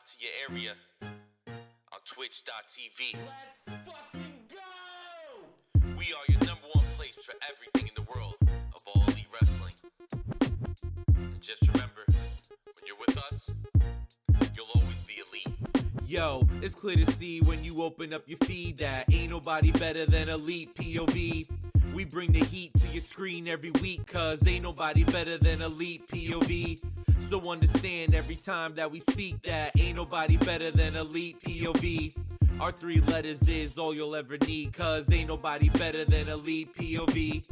to your area on twitch.tv. Let's fucking go! We are your number one place for everything in the world of all elite wrestling. And just remember, when you're with us, you'll always be elite. Yo, it's clear to see when you open up your feed that ain't nobody better than Elite POV. We bring the heat to your screen every week, cause ain't nobody better than Elite POV. So understand every time that we speak that ain't nobody better than Elite POV. Our 3 letters is all you'll ever need, cause ain't nobody better than Elite POV.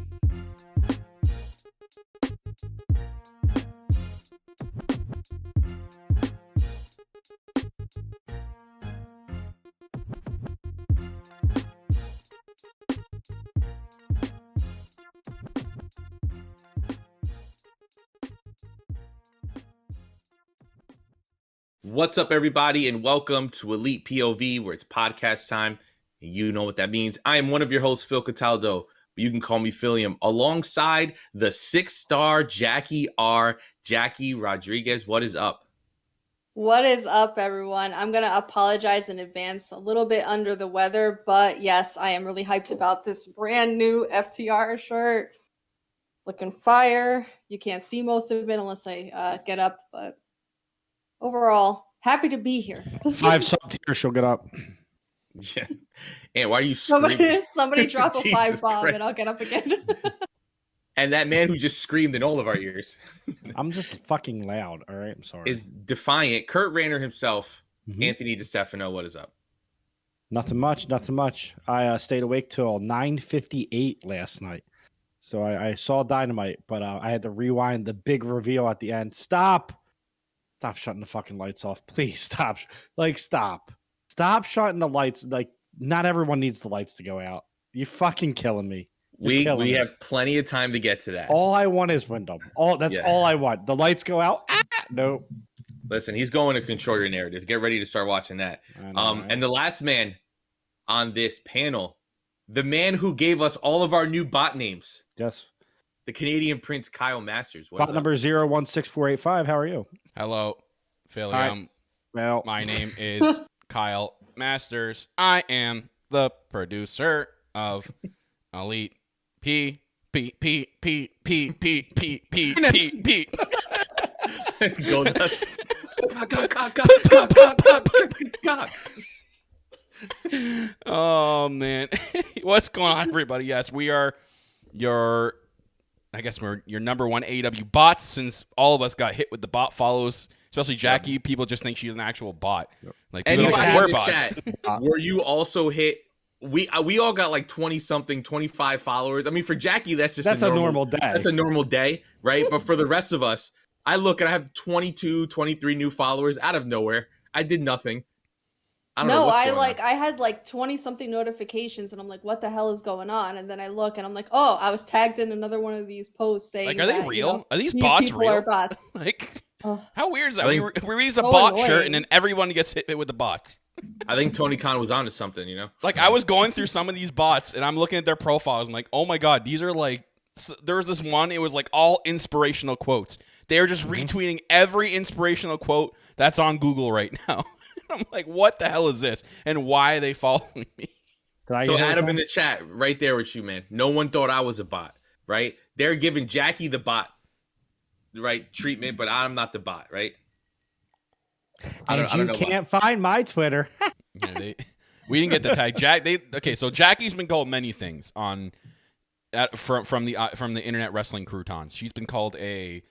What's up, everybody, and welcome to Elite POV, where it's podcast time, and you know what that means. I am one of your hosts, Phil Cataldo, but you can call me Philium, alongside the 6-star Jackie R. Jackie Rodriguez. What is up? What is up, everyone? I'm going to apologize in advance, a little bit under the weather, but yes, I am really hyped about this brand new FTR shirt. It's looking fire. You can't see most of it unless I get up, but overall, happy to be here. 5 sub tiers, she'll get up. Yeah. And why are you screaming? Somebody drop a 5 bomb Christ. and I'll get up again. And that man who just screamed in all of our ears I'm just fucking loud. All right, I'm sorry. is defiant. Kurt Rayner himself, Anthony DeStefano. What is up? Nothing much. I stayed awake till 9:58 last night. So I saw Dynamite, but I had to rewind the big reveal at the end. Stop shutting the fucking lights off. Please stop. Stop shutting the lights. Like, not everyone needs the lights to go out. You're fucking killing me. We have plenty of time to get to that. All I want is Wyndham. All I want. The lights go out. Nope. Listen, he's going to control your narrative. Get ready to start watching that. I know, right? And the last man on this panel, the man who gave us all of our new bot names, Yes. the Canadian Prince Kyle Masters. What Bot is number up? 016485. How are you? Hello, Philium. Hi. Well, My name is Kyle Masters. I am the producer of Elite P. Go nuts. Oh man, what's going on, everybody? Yes, we are your number one AEW bots, since all of us got hit with the bot follows. Especially Jackie, people just think she's an actual bot. Like, people don't Anybody think we're in the bots. chat, were you also hit? We all got like 20-something, 25 followers. I mean, for Jackie, that's a normal day. That's a normal day, right? But for the rest of us, I look and I have 22, 23 new followers out of nowhere. I did nothing. I don't know what's going on. I had like 20 something notifications and I'm like, what the hell is going on? And then I look and I'm like, oh, I was tagged in another one of these posts saying, Like, are they that, real? You know, Are these bots people real? are bots. Like, Oh. how weird is that? I We think- release a So bot annoying. shirt and then everyone gets hit with the bots. I think Tony Khan was onto something, you know? Like, I was going through some of these bots and I'm looking at their profiles. I'm like, oh my God, these are like, there was this one, it was like all inspirational quotes. They're just retweeting every inspirational quote that's on Google right now. I'm like, what the hell is this? And why are they following me? So Adam in the chat, right there with you, man. No one thought I was a bot, right? They're giving Jackie the bot, right, treatment, but I'm not the bot, right? I don't know why. Can't find my Twitter. Yeah, we didn't get the tag. So Jackie's been called many things from the internet wrestling croutons. She's been called a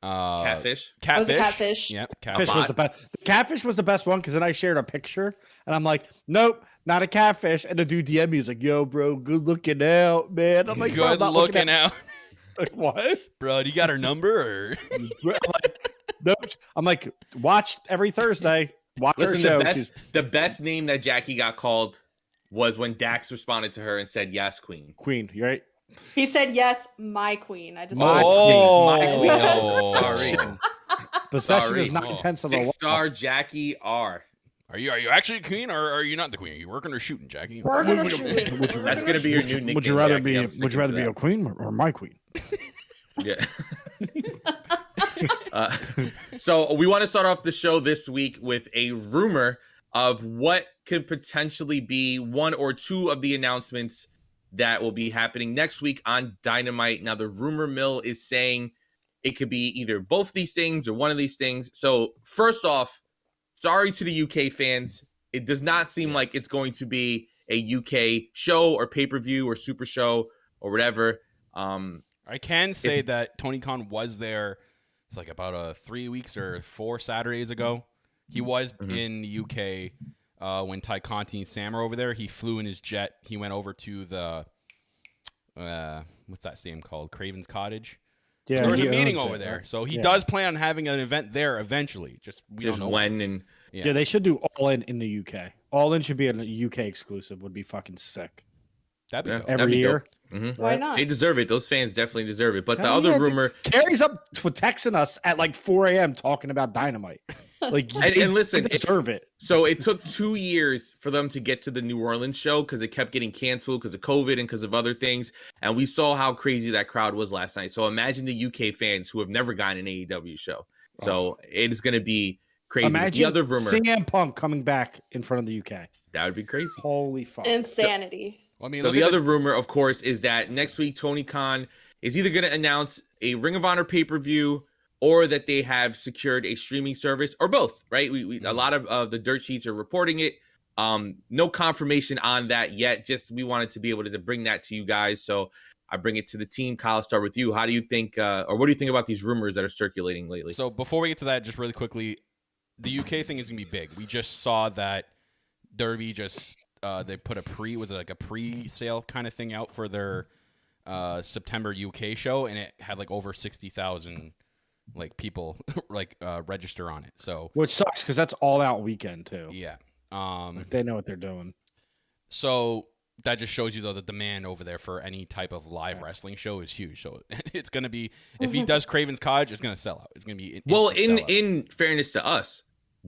Catfish. Was it catfish? Yep. Catfish was the best. The catfish was the best one because then I shared a picture and I'm like, nope, not a catfish. And the dude DM me, he's like, yo, bro, good looking out, man. I'm like, bro, I'm Good not looking out. Like, what? Bro, do you got her number? Or? Nope. I'm like, watch every Thursday. Watch her Listen, show. the best name that Jackie got called was when Dax responded to her and said, yes, queen. Queen, you right? He said, yes, my queen. I just My queen. Oh, sorry. Possession Sorry. is 9/10 of the law. 6-star Jackie R. Are you actually a queen, or are you not the queen? Are you working or shooting, Jackie? Working or shooting. That's gonna be your new nickname. Would you rather Jackie. be I'm Would sticking you rather to be that. a queen or my queen? Yeah. So we want to start off the show this week with a rumor of what could potentially be one or two of the announcements that will be happening next week on Dynamite. Now, the rumor mill is saying it could be either both these things or one of these things. So first off, sorry to the UK fans. It does not seem like it's going to be a UK show or pay-per-view or super show or whatever. I can say that Tony Khan was there. It's like about 3 weeks or 4 Saturdays ago. He was in the UK when Ty Conti and Sam were over there. He flew in his jet. He went over to the what's that stadium called? Craven's Cottage. Yeah, There was a he meeting owns over it, there, right? so he Yeah. does plan on having an event there eventually. Just we Just don't know when and Yeah, they should do All In the UK. All In should be a UK exclusive. Would be fucking sick. that'd be Yeah. dope. Every That'd be year. dope. Mhm. Why Right. not? They deserve it. Those fans definitely deserve it. But the Hell other yeah, dude. rumor, Carrie's up to texting us at like 4 a.m. talking about Dynamite. Like, and listen, they deserve it. so it took 2 years for them to get to the New Orleans show because it kept getting canceled because of COVID and because of other things. And we saw how crazy that crowd was last night. So imagine the UK fans who have never gotten an AEW show. So it is going to be crazy. But Imagine the other rumor, CM Punk coming back in front of the UK. that would be crazy. Holy fuck. Insanity. Well, I mean, So look the at other rumor, of course, is that next week Tony Khan is either going to announce a Ring of Honor pay-per-view or that they have secured a streaming service or both, right? We a lot of the dirt sheets are reporting it. No confirmation on that yet. Just we wanted to be able to bring that to you guys. So I bring it to the team. Kyle, I'll start with you. How do you think, or what do you think about these rumors that are circulating lately? So before we get to that, just really quickly, the UK thing is gonna be big. We just saw that Derby just they put a pre-sale kind of thing out for their September UK show, and it had like over 60,000 like people like register on it. So Which sucks because that's all out weekend too. yeah, Like, they know what they're doing. so that just shows you though the demand over there for any type of live wrestling show is huge. So it's gonna be if he does Craven's Cottage, it's gonna sell out. It's gonna be Well, instant sellout. in fairness to us,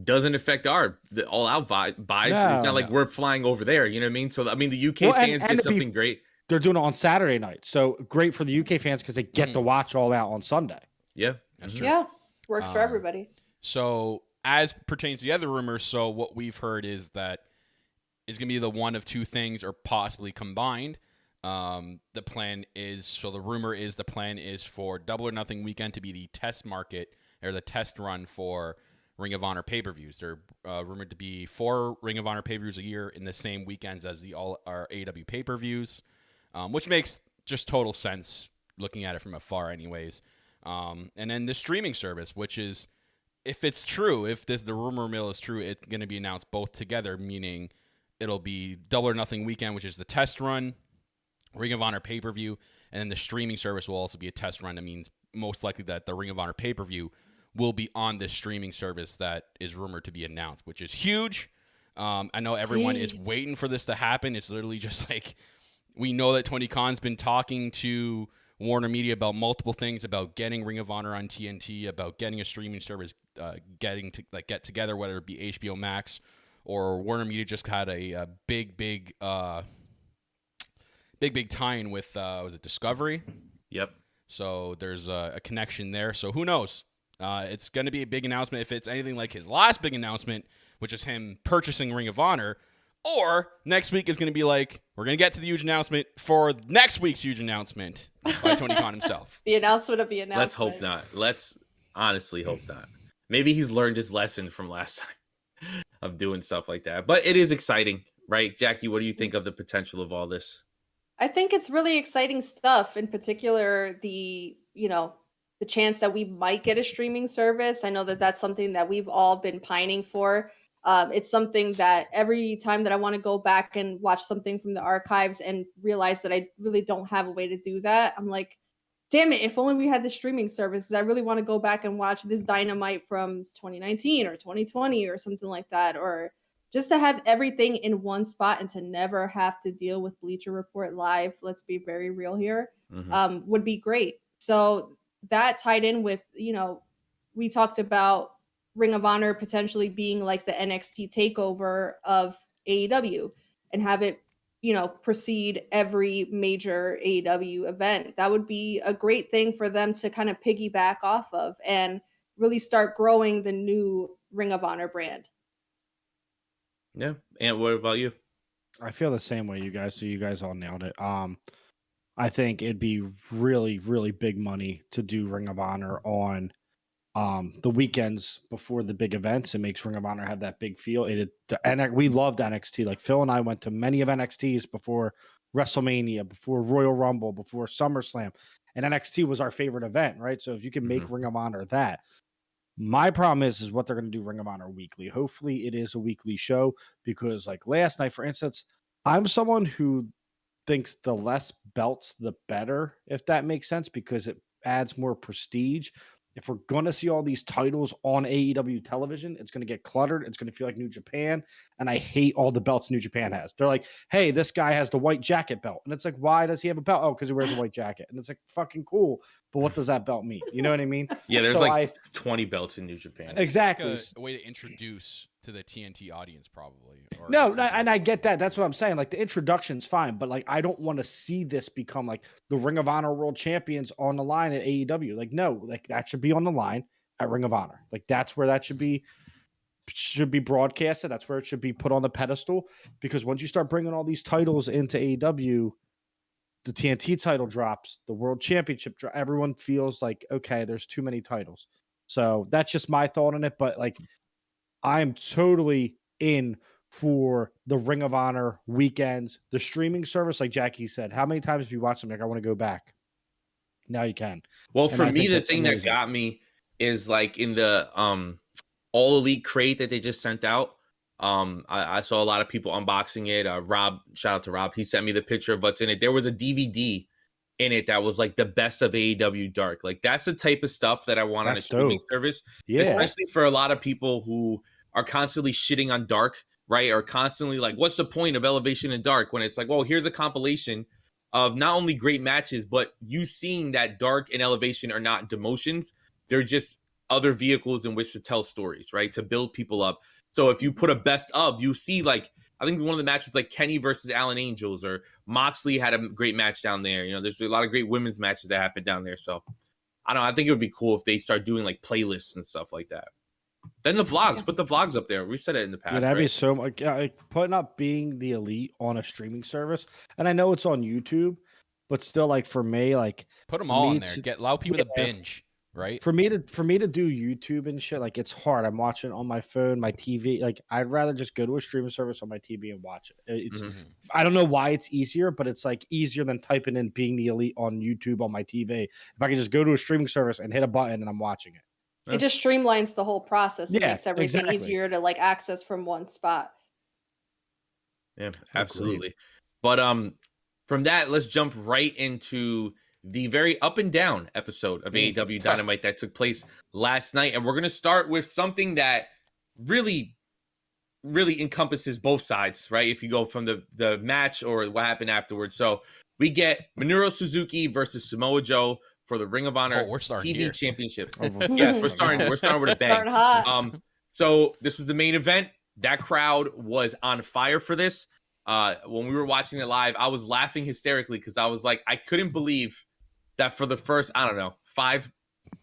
doesn't affect the all out vibes. No, It's not like no. we're flying over there. You know what I mean? So I mean, the UK Well, and- fans and get to be- something great. They're doing it on Saturday night. So great for the UK fans because they get to watch all out on Sunday. Yeah, That's true. Yeah. Works for everybody. So as pertains to the other rumors, so what we've heard is that is going to be the one of two things or possibly combined. The plan is, so the rumor is the plan is for Double or Nothing weekend to be the test market or the test run for Ring of Honor pay-per-views. They're rumored to be 4 Ring of Honor pay-per-views a year in the same weekends as the all our AEW pay-per-views, which makes just total sense looking at it from afar anyways. And then the streaming service, which is, if it's true, if the rumor mill is true, it's going to be announced both together, meaning it'll be Double or Nothing weekend, which is the test run, Ring of Honor pay-per-view, and then the streaming service will also be a test run. That means most likely that the Ring of Honor pay-per-view will be on this streaming service that is rumored to be announced, which is huge. I know everyone is Jeez. waiting for this to happen. It's literally just like, we know that Tony Khan's been talking to Warner Media about multiple things, about getting Ring of Honor on TNT, about getting a streaming service, getting to like get together, whether it be HBO Max or Warner Media just had a big tie-in with was it Discovery? yep. So there's a connection there. So who knows? It's going to be a big announcement if it's anything like his last big announcement, which is him purchasing Ring of Honor. Or next week is going to be like, we're going to get to the huge announcement for next week's huge announcement by Tony Khan himself. The announcement of the announcement. Let's hope not. Let's honestly hope not. Maybe he's learned his lesson from last time of doing stuff like that. But it is exciting, right? Jackie, what do you think of the potential of all this? I think it's really exciting stuff. In particular, the chance that we might get a streaming service. I know that that's something that we've all been pining for. It's something that every time that I want to go back and watch something from the archives and realize that I really don't have a way to do that, I'm like, damn it, if only we had the streaming services. I really want to go back and watch this Dynamite from 2019 or 2020 or something like that, or just to have everything in one spot and to never have to deal with Bleacher Report live, let's be very real here, would be great. So that tied in with, we talked about Ring of Honor potentially being like the NXT takeover of AEW and have it precede every major AEW event. That would be a great thing for them to kind of piggyback off of and really start growing the new Ring of Honor brand. Yeah. And what about you? I feel the same way, you guys. So you guys all nailed it. I think it'd be really, really big money to do Ring of Honor on the weekends before the big events. It makes Ring of Honor have that big feel. And we loved NXT. Like Phil and I went to many of NXTs before WrestleMania, before Royal Rumble, before SummerSlam, and NXT was our favorite event, right? So if you can make Ring of Honor that. My problem is what they're going to do Ring of Honor weekly. Hopefully it is a weekly show because like last night, for instance, I'm someone who thinks the less belts, the better, if that makes sense, because it adds more prestige. If we're going to see all these titles on AEW television, it's going to get cluttered. It's going to feel like New Japan. And I hate all the belts New Japan has. They're like, hey, this guy has the white jacket belt. And it's like, why does he have a belt? Oh, because he wears a white jacket. And it's like, fucking cool. But what does that belt mean? You know what I mean? Yeah, there's So 20 belts in New Japan. Exactly. Like a way to introduce to the TNT audience, probably. Or No, TNT and I get that. That's what I'm saying. Like the introduction's fine, but like I don't want to see this become like the Ring of Honor World Champions on the line at AEW. Like no, like that should be on the line at Ring of Honor. Like that's where that should be broadcasted. That's where it should be put on the pedestal. Because once you start bringing all these titles into AEW, the TNT title drops, the World Championship drop. Everyone feels like okay, there's too many titles. So that's just my thought on it. But like I'm totally in for the Ring of Honor weekends, the streaming service. Like Jackie said, how many times have you watched them? Like, I want to go back. Now you can. Well, And for I me, think the that's thing amazing. that got me is like in the All Elite crate that they just sent out. I saw a lot of people unboxing it. Rob, shout out to Rob. He sent me the picture of what's in it. There was a DVD in it that was like the best of AEW Dark. Like that's the type of stuff that I want on a That's streaming dope. service, Yeah. especially for a lot of people who are constantly shitting on Dark, right? Or constantly like, what's the point of Elevation and Dark when it's like, well, here's a compilation of not only great matches, but you seeing that Dark and Elevation are not demotions. They're just other vehicles in which to tell stories, right? To build people up. So if you put a best of, you see like, I think one of the matches was like Kenny versus Alan Angels, or Moxley had a great match down there. You know, there's a lot of great women's matches that happen down there. So I don't know. I think it would be cool if they start doing like playlists and stuff like that. Then the vlogs, put the vlogs up there. We said it in the past. Yeah, that'd be right? so much. Like putting up being the elite on a streaming service, and I know it's on YouTube, but still, like for me, like Put them for all me in there. to- Allow people to Yeah, binge, right? For me to do YouTube and shit, like it's hard. I'm watching on my phone, my TV. Like I'd rather just go to a streaming service on my TV and watch it. It's I don't know why it's easier, but it's like easier than typing in being the elite on YouTube on my TV. If I can just go to a streaming service and hit a button and I'm watching it. It just streamlines the whole process and Yeah, makes everything exactly. easier to like access from one spot. Yeah, absolutely. But from that, let's jump right into the very up and down episode of AEW Dynamite that took place last night. And we're going to start with something that really encompasses both sides, right? If you go from the match or what happened afterwards. So we get Minoru Suzuki versus Samoa Joe for the Ring of Honor we're starting TV here. Championship. Yes, we're starting with a bang. Starting hot. So this was the main event. That crowd was on fire for this. When we were watching it live, I was laughing hysterically because I was like, I couldn't believe that for the first, 5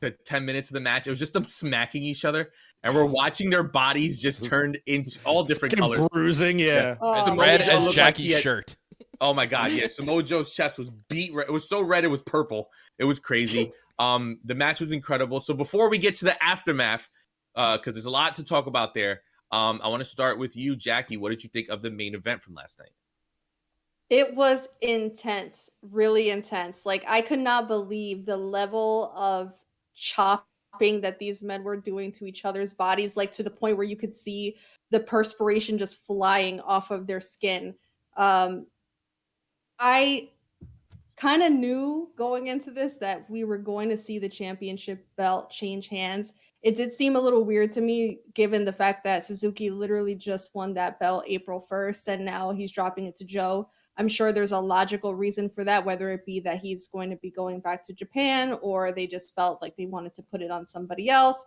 to 10 minutes of the match, it was just them smacking each other, and we're watching their bodies just turned into all different colors. Bruising, yeah. As Oh, red Joe as looked Jackie's like he had- shirt. Oh my god, yeah. Samoa Joe's chest was beat red. It was so red it was purple. It was crazy. The match was incredible. So before we get to the aftermath, because there's a lot to talk about there, I want to start with you, Jackie. What did you think of the main event from last night? It was intense, really intense. Like I could not believe the level of chopping that these men were doing to each other's bodies, like to the point where you could see the perspiration just flying off of their skin. I kind of knew going into this that we were going to see the championship belt change hands. It did seem a little weird to me, given the fact that Suzuki literally just won that belt April 1st, and now he's dropping it to Joe. I'm sure there's a logical reason for that, whether it be that he's going to be going back to Japan, or they just felt like they wanted to put it on somebody else.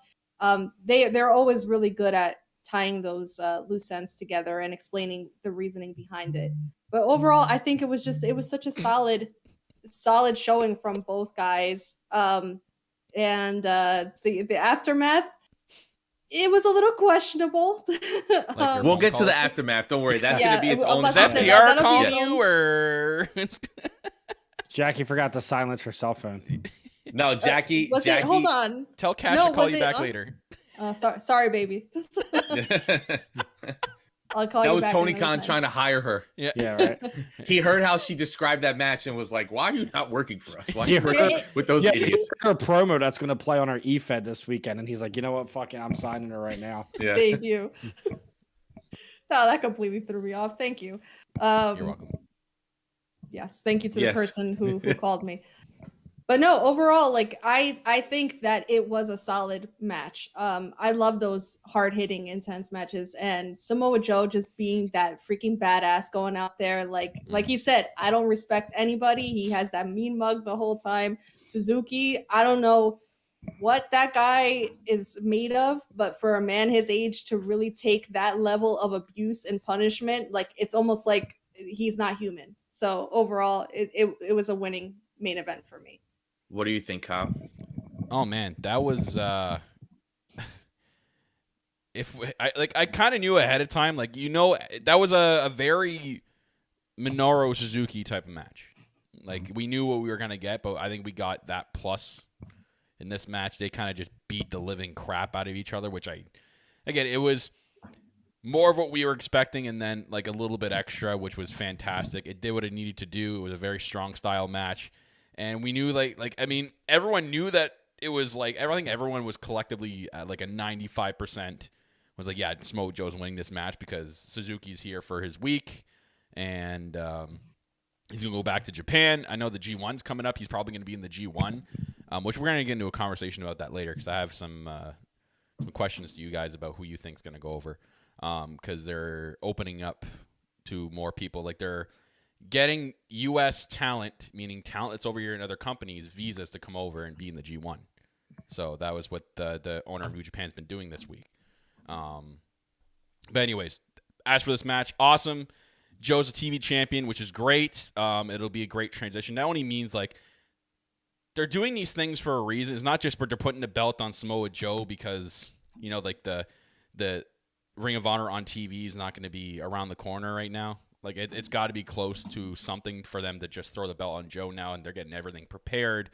They're always really good at tying those loose ends together and explaining the reasoning behind it. But overall, I think it was such a solid showing from both guys. And the aftermath, it was a little questionable. Like We'll get to the calls? aftermath. Don't worry. That's Yeah, going to be its I'm own. about Does to say topic. that. FTR call That'll be you or? Jackie forgot to silence her cell phone. No, Jackie. Was Jackie. it? Hold on. Tell Cash No, to call was you it- back later. Sorry, baby. I'll call That you was back Tony another Khan time. trying to hire her. Yeah, right. He heard how she described that match and was like, "Why are you not working for us? Why are Yeah, you working right. with those Yeah, idiots?" her promo that's going to play on our eFed this weekend, and he's like, you know what, fuck it, I'm signing her right now. Yeah. Debut. No, that completely threw me off. Thank you. You're welcome. Yes, thank you to Yes. the person who called me. But no, overall, like I think that it was a solid match. I love those hard hitting, intense matches, and Samoa Joe just being that freaking badass, going out there like he said, I don't respect anybody. He has that mean mug the whole time. Suzuki, I don't know what that guy is made of, but for a man his age to really take that level of abuse and punishment, like it's almost like he's not human. So overall, it was a winning main event for me. What do you think, Kyle? Oh man, that was I kind of knew ahead of time, like that was a very Minoru Suzuki type of match. Like we knew what we were gonna get, but I think we got that plus in this match. They kind of just beat the living crap out of each other, which it was more of what we were expecting, and then like a little bit extra, which was fantastic. It did what it needed to do. It was a very strong style match. And we knew, everyone knew that it was like, I think everyone was collectively at like a 95% was like, yeah, Samoa Joe's winning this match because Suzuki's here for his week, and he's going to go back to Japan. I know the G1's coming up. He's probably going to be in the G1, which we're going to get into a conversation about that later because I have some questions to you guys about who you think is going to go over because they're opening up to more people. Like, they're getting U.S. talent, meaning talent that's over here in other companies, visas to come over and be in the G1. So that was what the owner of New Japan's been doing this week. But anyways, as for this match, awesome. Joe's a TV champion, which is great. It'll be a great transition. That only means like they're doing these things for a reason. It's not just they're putting the belt on Samoa Joe because like the Ring of Honor on TV is not going to be around the corner right now. Like, it's got to be close to something for them to just throw the belt on Joe now, and they're getting everything prepared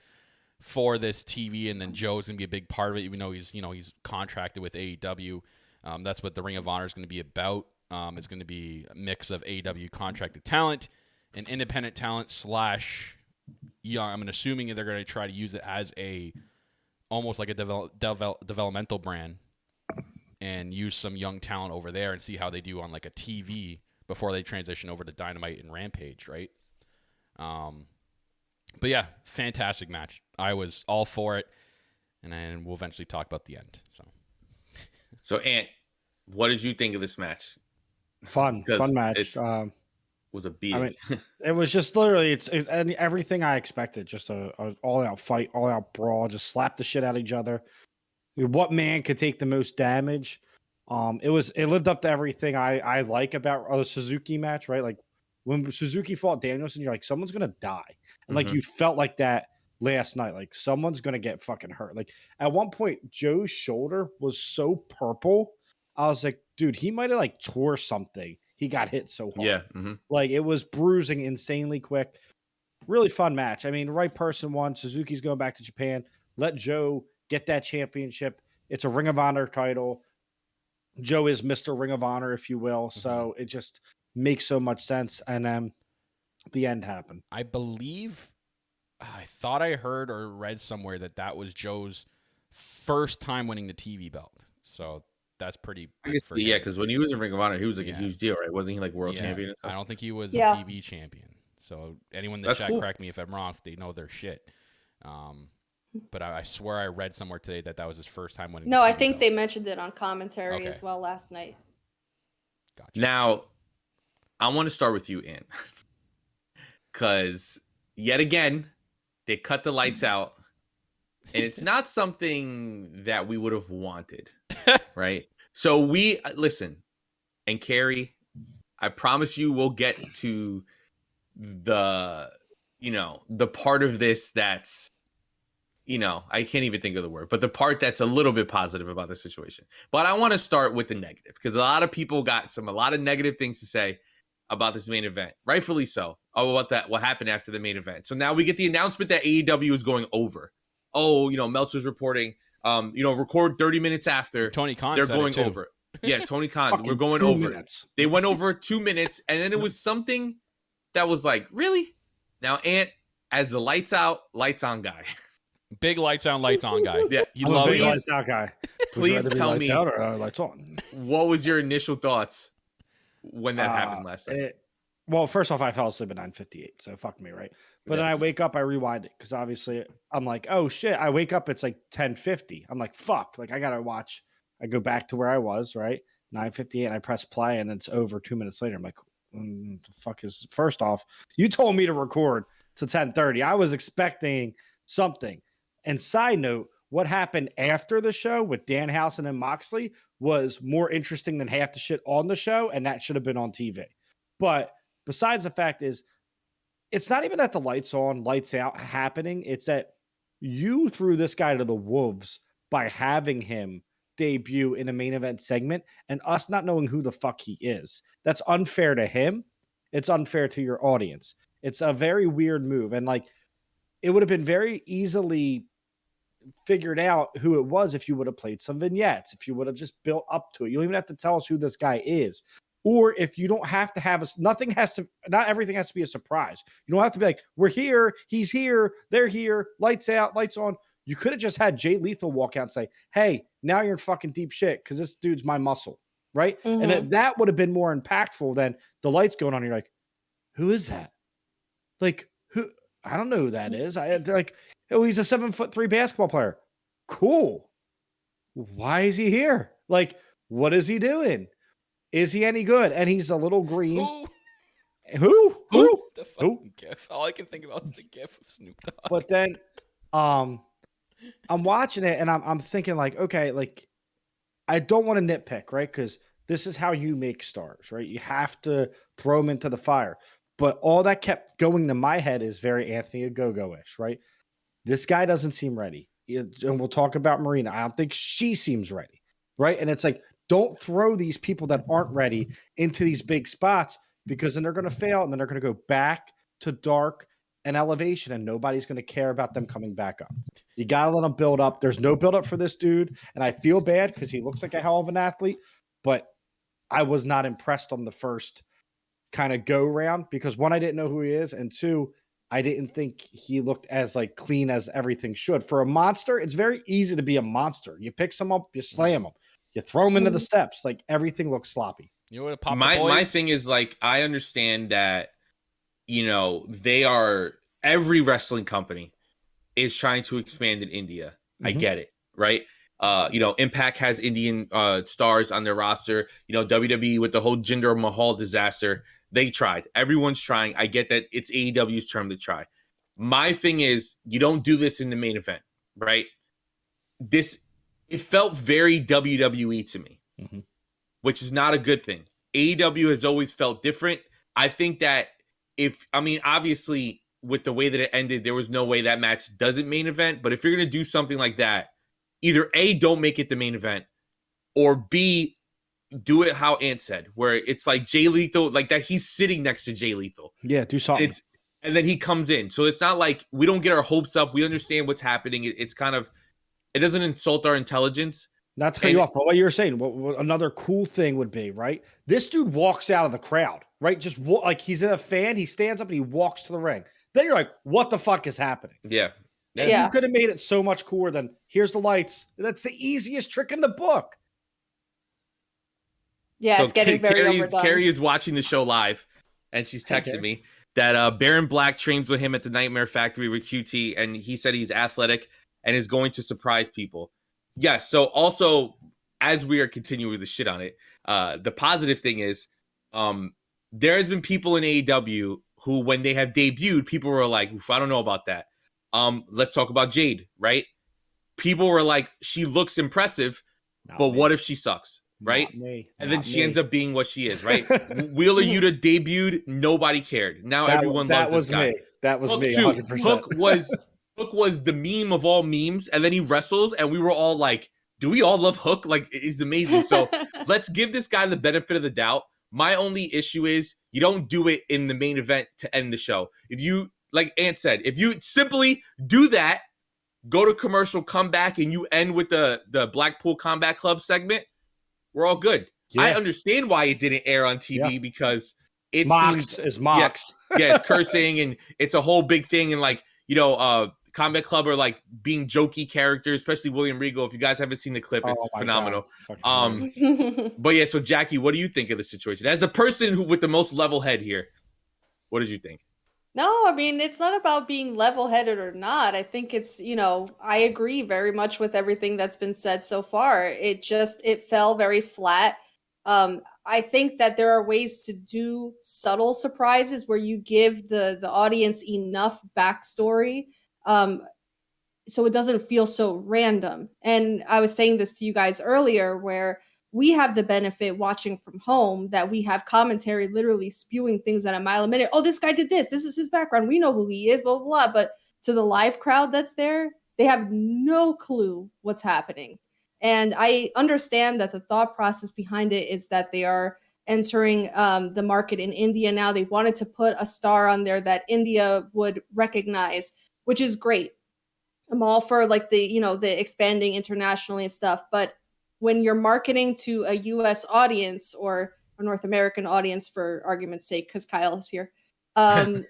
for this TV, and then Joe's going to be a big part of it, even though he's contracted with AEW. That's what the Ring of Honor is going to be about. It's going to be a mix of AEW contracted talent and independent talent / I'm assuming they're going to try to use it as almost like a developmental brand and use some young talent over there and see how they do on like a TV before they transition over to Dynamite and Rampage, right? But yeah, fantastic match. I was all for it, and then we'll eventually talk about the end. So, Ant, what did you think of this match? Fun match. Was a beating. It was just literally it's everything I expected. Just a all out fight, all out brawl. Just slap the shit out of each other. What man could take the most damage? It lived up to everything I like about a Suzuki match, right? Like when Suzuki fought Danielson, you're like, someone's gonna die, and like you felt like that last night, like someone's gonna get fucking hurt. Like at one point, Joe's shoulder was so purple, I was like, dude, he might have like tore something. He got hit so hard. Yeah, like it was bruising insanely quick. Really fun match. I mean, right person won. Suzuki's going back to Japan. Let Joe get that championship. It's a Ring of Honor title. Joe is Mr. Ring of Honor, if you will. So it just makes so much sense. And then the end happened. I believe, I thought I heard or read somewhere that was Joe's first time winning the TV belt. So that's pretty big for him. Yeah, because when he was in Ring of Honor, he was like a huge deal, right? Wasn't he like world champion? I don't think he was Yeah. a TV champion. So anyone in the That's chat, cool. correct me if I'm wrong, if they know their shit. But I swear I read somewhere today that was his first time winning. No, the I TV think belt. they mentioned it on commentary Okay. as well last night. Gotcha. Now, I want to start with you, Ant, because yet again they cut the lights out, and it's not something that we would have wanted, right? So we listen, and Carrie, I promise you we'll get to the the part of this that's I can't even think of the word, but the part that's a little bit positive about the situation. But I want to start with the negative because a lot of people got a lot of negative things to say about this main event, rightfully so. What happened after the main event. So now we get the announcement that AEW is going over. Oh, Meltzer's reporting, record 30 minutes after. Tony Khan they're said going it too. over. Yeah, Tony Khan, Fucking we're going 2 over. minutes. They went over 2 minutes, and then it was something that was like, really? Now, Ant, as the lights out, lights on guy. Big lights on guy. Yeah, He I'm a loves big it. lights out guy. Please Would you rather be tell lights me- out or lights on. What was your initial thoughts when that happened last night? Well, first off, I fell asleep at 9:58, so fuck me, right? But then I wake up, I rewind it because obviously I'm like, oh shit. I wake up, it's like 10:50. I'm like, fuck, like I gotta watch. I go back to where I was, right? 9:58, and I press play, and it's over 2 minutes later. I'm like, the fuck is? First off, you told me to record to 10:30. I was expecting something. And side note, what happened after the show with Danhausen and Moxley was more interesting than half the shit on the show, and that should have been on TV. But besides the fact is, it's not even that the lights on, lights out happening. It's that you threw this guy to the wolves by having him debut in a main event segment and us not knowing who the fuck he is. That's unfair to him. It's unfair to your audience. It's a very weird move. And like, it would have been very easily figured out who it was if you would have played some vignettes, if you would have just built up to it. You don't even have to tell us who this guy is. Or if you don't have to have us, not everything has to be a surprise. You don't have to be like, we're here, he's here, they're here, lights out, lights on. You could have just had Jay Lethal walk out and say, hey, now you're in fucking deep shit because this dude's my muscle, right? Mhm. And that would have been more impactful than the lights going on. You're like, who is that? Like, who? I don't know who that is. They're like, oh, he's a 7'3" basketball player. Cool. Why is he here? Like, what is he doing? Is he any good? And he's a little green. Who? The fucking gif. All I can think about is the gif of Snoop Dogg. But then I'm watching it and I'm thinking like, okay, like I don't want to nitpick, right? Because this is how you make stars, right? You have to throw them into the fire. But all that kept going to my head is very Anthony Ogogo-ish, right? This guy doesn't seem ready. And we'll talk about Marina. I don't think she seems ready, right? And it's like, don't throw these people that aren't ready into these big spots because then they're going to fail and then they're going to go back to dark and elevation and nobody's going to care about them coming back up. You got to let them build up. There's no build up for this dude. And I feel bad because he looks like a hell of an athlete, but I was not impressed on the first kind of go round because one, I didn't know who he is. And two, I didn't think he looked as like clean as everything should. For a monster, it's very easy to be a monster. You pick some up, you slam them, you throw them into the steps. Like everything looks sloppy. You know what? Pop My thing is like, I understand that, they are, every wrestling company is trying to expand in India. I get it. Right. Impact has Indian stars on their roster. WWE with the whole Jinder Mahal disaster, they tried. Everyone's trying. I get that it's AEW's term to try. My thing is, you don't do this in the main event, right? It felt very WWE to me, which is not a good thing. AEW has always felt different. I think that obviously with the way that it ended, there was no way that match doesn't main event. But if you're going to do something like that, either A, don't make it the main event, or B, do it how Ant said, where it's like Jay Lethal, like that he's sitting next to Jay Lethal. Yeah, do something. And then he comes in. So it's not like we don't get our hopes up. We understand what's happening. It's kind of, it doesn't insult our intelligence. Not to cut you off, but what you were saying, what another cool thing would be, right? This dude walks out of the crowd, right? Just like he's in a fan, he stands up and he walks to the ring. Then you're like, what the fuck is happening? Yeah. You could have made it so much cooler than here's the lights. That's the easiest trick in the book. Yeah, it's getting very overdone. Carrie is watching the show live, and she's texting me that Baron Black trains with him at the Nightmare Factory with QT, and he said he's athletic and is going to surprise people. Yes, so also, as we are continuing the shit on it, the positive thing is there has been people in AEW who, when they have debuted, people were like, oof, I don't know about that. Let's talk about Jade, right? People were like, she looks impressive, but what if she sucks? right? Not me. And then Not she me. ends up being what she is, right? Wheeler Yuta debuted, nobody cared. Now everyone loves this guy. Me. That was Hook me. too. 100%. Hook was the meme of all memes, and then he wrestles, and we were all like, "Do we all love Hook? Like, it's amazing." So let's give this guy the benefit of the doubt. My only issue is you don't do it in the main event to end the show. If you, like Ant said, if you simply do that, go to commercial, come back, and you end with the Blackpool Combat Club segment, we're all good. Yeah. I understand why it didn't air on TV because it Mox seems is Mox. yeah, it's cursing and it's a whole big thing. And like, Combat Club are like being jokey characters, especially William Regal. If you guys haven't seen the clip, it's phenomenal. But yeah, so Jackie, what do you think of the situation? As the person who with the most level head here, what did you think? No, I mean, it's not about being level-headed or not. I think it's, I agree very much with everything that's been said so far. It fell very flat. I think that there are ways to do subtle surprises where you give the audience enough backstory, so it doesn't feel so random. And I was saying this to you guys earlier where we have the benefit watching from home that we have commentary literally spewing things at a mile a minute. Oh, this guy did this. This is his background. We know who he is, blah, blah, blah. But to the live crowd that's there, they have no clue what's happening. And I understand that the thought process behind it is that they are entering the market in India now. They wanted to put a star on there that India would recognize, which is great. I'm all for like the expanding internationally and stuff. But when you're marketing to a US audience or a North American audience, for argument's sake, because Kyle is here, Hey,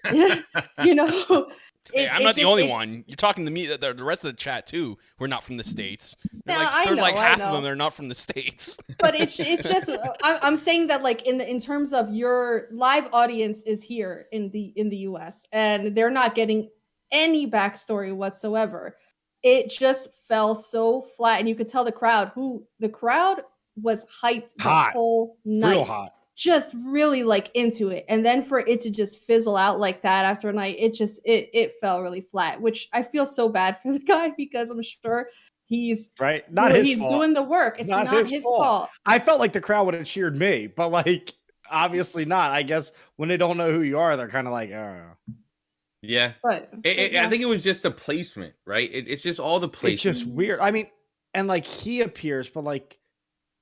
I'm not the only one. You're talking to me. The rest of the chat too. We're not from the States. There's half of them. They're not from the States. But it's just. I'm saying that like in terms of your live audience is here in the US and they're not getting any backstory whatsoever. It just fell so flat, and you could tell the crowd was hyped the whole night. Real hot. Just really like into it. And then for it to just fizzle out like that after a night, it fell really flat, which I feel so bad for the guy because I'm sure he's right. He's doing the work. It's not his fault. I felt like the crowd would have cheered me, but like obviously not. I guess when they don't know who you are, they're kind of like, oh. Yeah. But I think it was just a placement, right? It's just all the placement. It's just weird. I mean, and like he appears, but like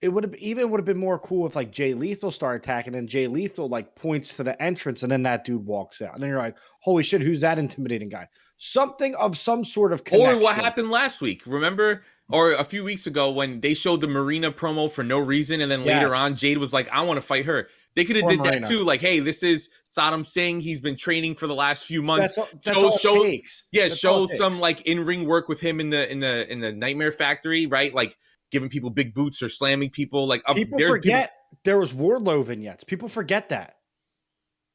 it would have been more cool if like Jay Lethal started attacking and Jay Lethal like points to the entrance and then that dude walks out. And then you're like, holy shit, who's that intimidating guy? Something of some sort of connection. Or what happened last week. Remember? Or a few weeks ago when they showed the Marina promo for no reason. And then later on, Jade was like, I want to fight her. They could have did Marina. That too. Like, hey, this is Saddam Singh. He's been training for the last few months. Show some like in-ring work with him in the Nightmare Factory, right? Like giving people big boots or slamming people. Like people forget there was Wardlow vignettes. People forget that.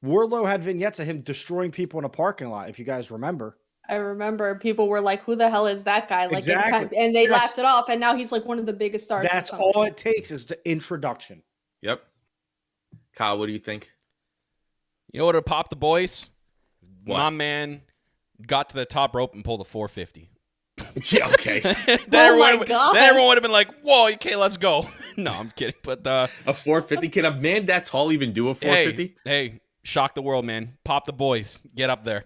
Wardlow had vignettes of him destroying people in a parking lot, if you guys remember. I remember people were like, who the hell is that guy? Like, exactly. And they laughed it off. And now he's like one of the biggest stars. That's all it takes is the introduction. Yep. Kyle, what do you think? You know what would pop the boys? What? My man got to the top rope and pulled a 450. Yeah, okay. Then everyone would have been like, whoa, okay, let's go. No, I'm kidding. But a 450? Can a man that tall even do a 450? Hey, shock the world, man. Pop the boys. Get up there.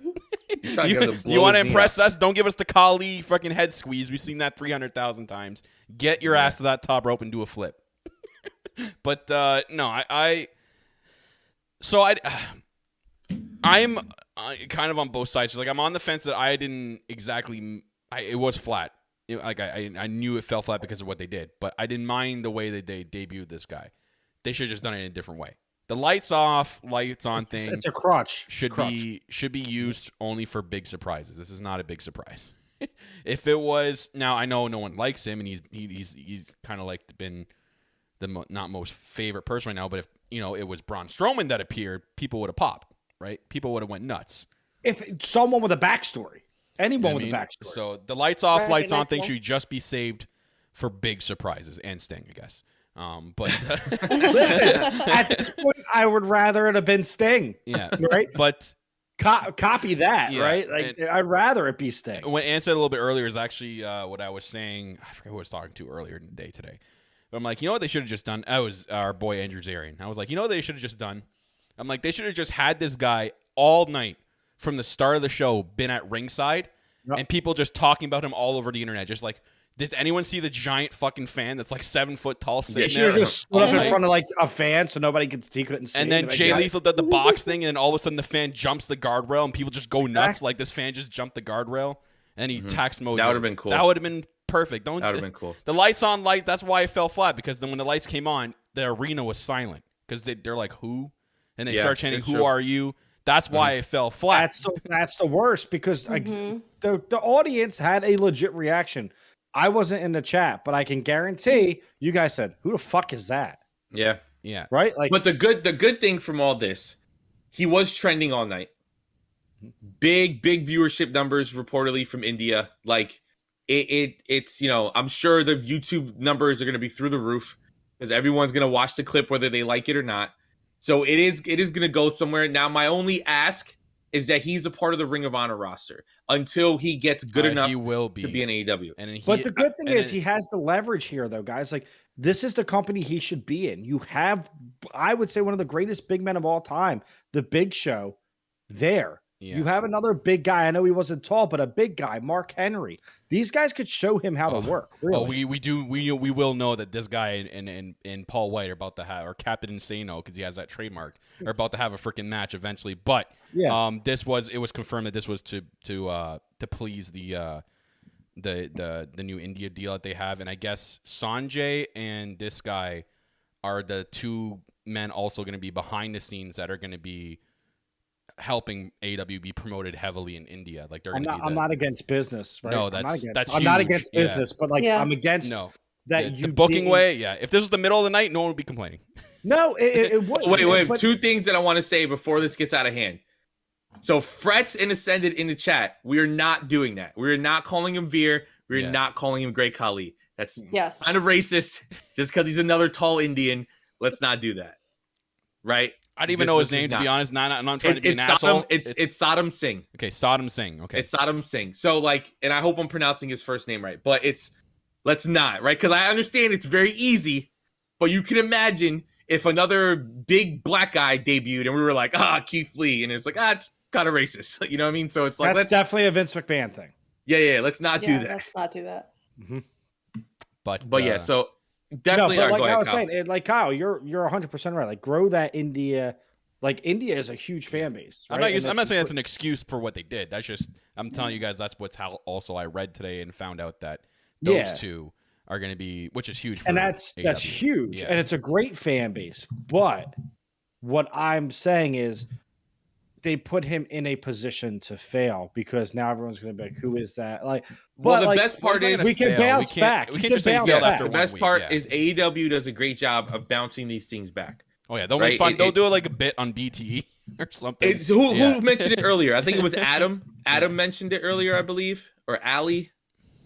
You want to impress us? Don't give us the Kali fucking head squeeze. We've seen that 300,000 times. Get your ass to that top rope and do a flip. But no, I'm kind of on both sides. Like I'm on the fence that I didn't exactly. It was flat. I knew it fell flat because of what they did, but I didn't mind the way that they debuted this guy. They should have just done it in a different way. The lights off, lights on thing. It's a crutch. Should be used only for big surprises. This is not a big surprise. If it was, now I know no one likes him, and he's kind of like been the not most favorite person right now. But if it was Braun Strowman that appeared, people would have popped, right? People would have went nuts. If someone with a backstory, anyone with a backstory. So the lights off, lights on thing should just be saved for big surprises and Sting, I guess. But listen, at this point, I would rather it have been Sting. Yeah, right. But copy that, right? Like I'd rather it be Sting. What Ann said a little bit earlier is actually what I was saying. I forget who I was talking to earlier in the day today. But I'm like, you know what they should have just done? That was our boy Andrew Zarian. I was like, you know what they should have just done? I'm like, they should have just had this guy all night from the start of the show been at ringside and people just talking about him all over the internet. Just like, did anyone see the giant fucking fan that's like 7 foot tall sitting there? Just split up in front of like a fan so he couldn't see. And then Jay Lethal did the box thing, and then all of a sudden the fan jumps the guardrail, and people just go nuts like this fan just jumped the guardrail, and he attacks Mojo. That would have been cool. That would have been perfect. That would have been cool. The lights on, that's why it fell flat, because then when the lights came on, the arena was silent because they're like, who? And they start chanting, who are you? That's why it fell flat. That's the worst, because the audience had a legit reaction. I wasn't in the chat, but I can guarantee you guys said, "Who the fuck is that?" Yeah. Right. Like, but the good thing from all this, he was trending all night. Big viewership numbers reportedly from India. Like it's I'm sure the YouTube numbers are going to be through the roof because everyone's going to watch the clip whether they like it or not. So it is going to go somewhere. Now my only ask is that he's a part of the Ring of Honor roster until he gets good enough he will to be in AEW. But the good thing is he has the leverage here, though, guys. Like, this is the company he should be in. You have, I would say, one of the greatest big men of all time, the Big Show, there. Yeah. You have another big guy. I know he wasn't tall, but a big guy, Mark Henry. These guys could show him how to work. Really. We will know that this guy and Paul White are about to have, or Captain Insano, because he has that trademark, are about to have a freaking match eventually. But it was confirmed that this was to please the new India deal that they have, and I guess Sanjay and this guy are the two men also going to be behind the scenes that are going to be helping AEW be promoted heavily in India. Like they're going to be. I'm not against business. Right? No, I'm not against business, but like I'm against that the booking way. Yeah, if this was the middle of the night, no one would be complaining. No, it wouldn't. Wait. But two things that I want to say before this gets out of hand. So Frets and Ascended in the chat, we are not doing that. We are not calling him Veer. We're not calling him Great Khali. That's kind of racist. Just because he's another tall Indian, let's not do that. Right? I didn't even know his name, to be honest. I'm not trying to be an asshole. It's Saddam Singh. Okay, Saddam Singh. Okay. It's Saddam Singh. So, like, and I hope I'm pronouncing his first name right, but let's not, right? Because I understand it's very easy, but you can imagine if another big black guy debuted and we were like, Keith Lee, and it's like, it's kind of racist. You know what I mean? So it's like, that's definitely a Vince McMahon thing. Yeah, let's not do that. Let's not do that. Mm-hmm. But yeah, so definitely. No, but like I was saying, like Kyle, you're 100% right. Like, grow that India. Like, India is a huge fan base. Right? I'm not saying that's an excuse for what they did. That's just, I'm telling you guys, that's how also I read today and found out that those two are going to be, which is huge. And that's huge. Yeah. And it's a great fan base. But what I'm saying is they put him in a position to fail because now everyone's going to be like, who is that? Like, well, the best part is we can bounce back. We can't just say failed after 1 week. The best part is AEW does a great job of bouncing these things back. Oh yeah, they'll make fun. They'll do it like a bit on BTE or something. Who mentioned it earlier? I think it was Adam. Adam mentioned it earlier, I believe, or Ali.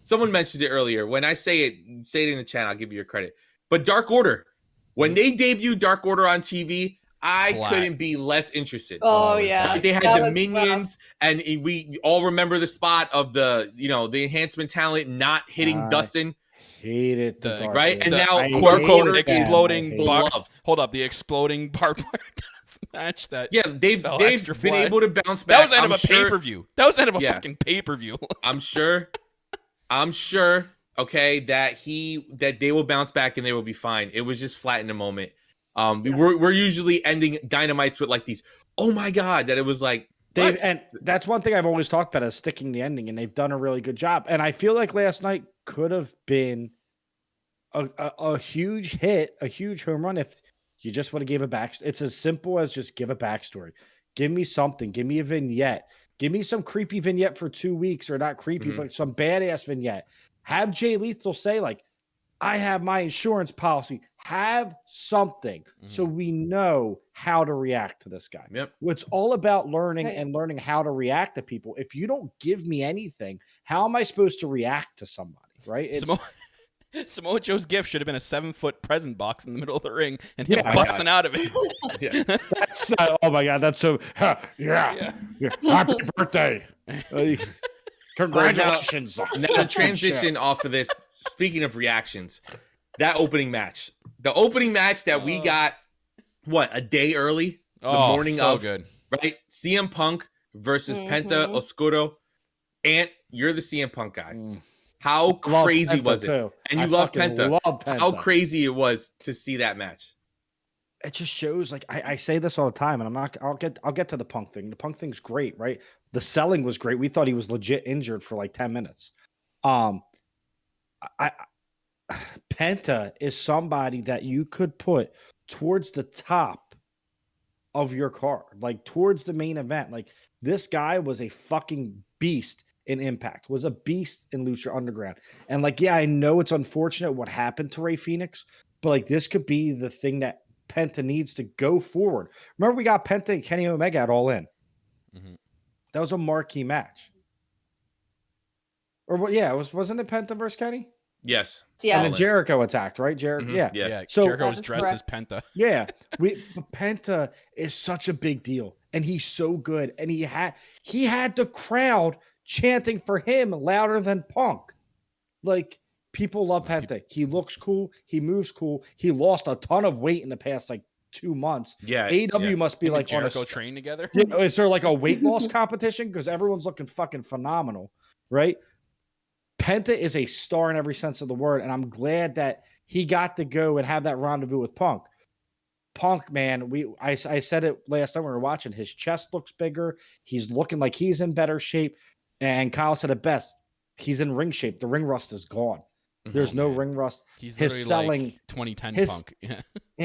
Someone mentioned it earlier. When I say it in the chat, I'll give you your credit. But Dark Order, when they debuted Dark Order on TV, I couldn't be less interested. Oh yeah, they had the minions, and we all remember the spot of the enhancement talent not hitting Dustin. Hated the right, and now quote unquote exploding. Hold up, the exploding barbed wire match that they've been able to bounce back. That was out of a pay-per-view. That was out of a fucking pay-per-view. I'm sure. Okay, that they will bounce back and they will be fine. It was just flat in the moment. We're usually ending Dynamites with like these. Oh my god, that it was like. And that's one thing I've always talked about is sticking the ending, and they've done a really good job. And I feel like last night could have been a huge hit, a huge home run if you just want to give a backstory. It's as simple as just give a backstory. Give me something. Give me a vignette. Give me some creepy vignette for 2 weeks, or not creepy, but some badass vignette. Have Jay Lethal say, like, I have my insurance policy. Have something so we know how to react to this guy. Yep. It's all about learning and learning how to react to people. If you don't give me anything, how am I supposed to react to somebody? Right? Samoa Joe's gift should have been a 7-foot present box in the middle of the ring and him busting out of it. That's oh my god, that's so happy birthday. Congratulations. Now transition off of this. Speaking of reactions, that opening match. The opening match that we got, a day early? The morning so of, good. right? CM Punk versus Penta Oscuro. And you're the CM Punk guy. How I love crazy Penta, was it? too. And you I love fucking Penta. love Penta. How crazy it was to see that match. It just shows, like, I say this all the time, and I'll get to the Punk thing. The Punk thing's great, right? The selling was great. We thought he was legit injured for like 10 minutes. Penta is somebody that you could put towards the top of your card, like towards the main event. Like, this guy was a fucking beast in Impact, was a beast in Lucha Underground. And like, yeah, I know it's unfortunate what happened to Ray Phoenix, but like, this could be the thing that Penta needs to go forward. Remember, we got Penta and Kenny Omega at All In. That was a marquee match. Or yeah, wasn't it Penta versus Kenny? Yes. Yeah. And then Jericho attacked, right? Yeah. Yeah, So- Jericho was That is dressed as correct. Penta. Yeah, Penta is such a big deal, and he's so good, and he had the crowd chanting for him louder than Punk. Like, people love Penta. He looks cool. He moves cool. He lost a ton of weight in the past like 2 months. Yeah. AEW must be Him and like on a Jericho train together. Yeah, is there like a weight loss competition? Because everyone's looking fucking phenomenal, right? Penta is a star in every sense of the word, and I'm glad that he got to go and have that rendezvous with Punk. Punk, man, I said it last time we were watching. His chest looks bigger. He's looking like he's in better shape. And Kyle said it best. He's in ring shape. The ring rust is gone. There's no ring rust. He's His literally selling, like 2010 his- Punk. Yeah.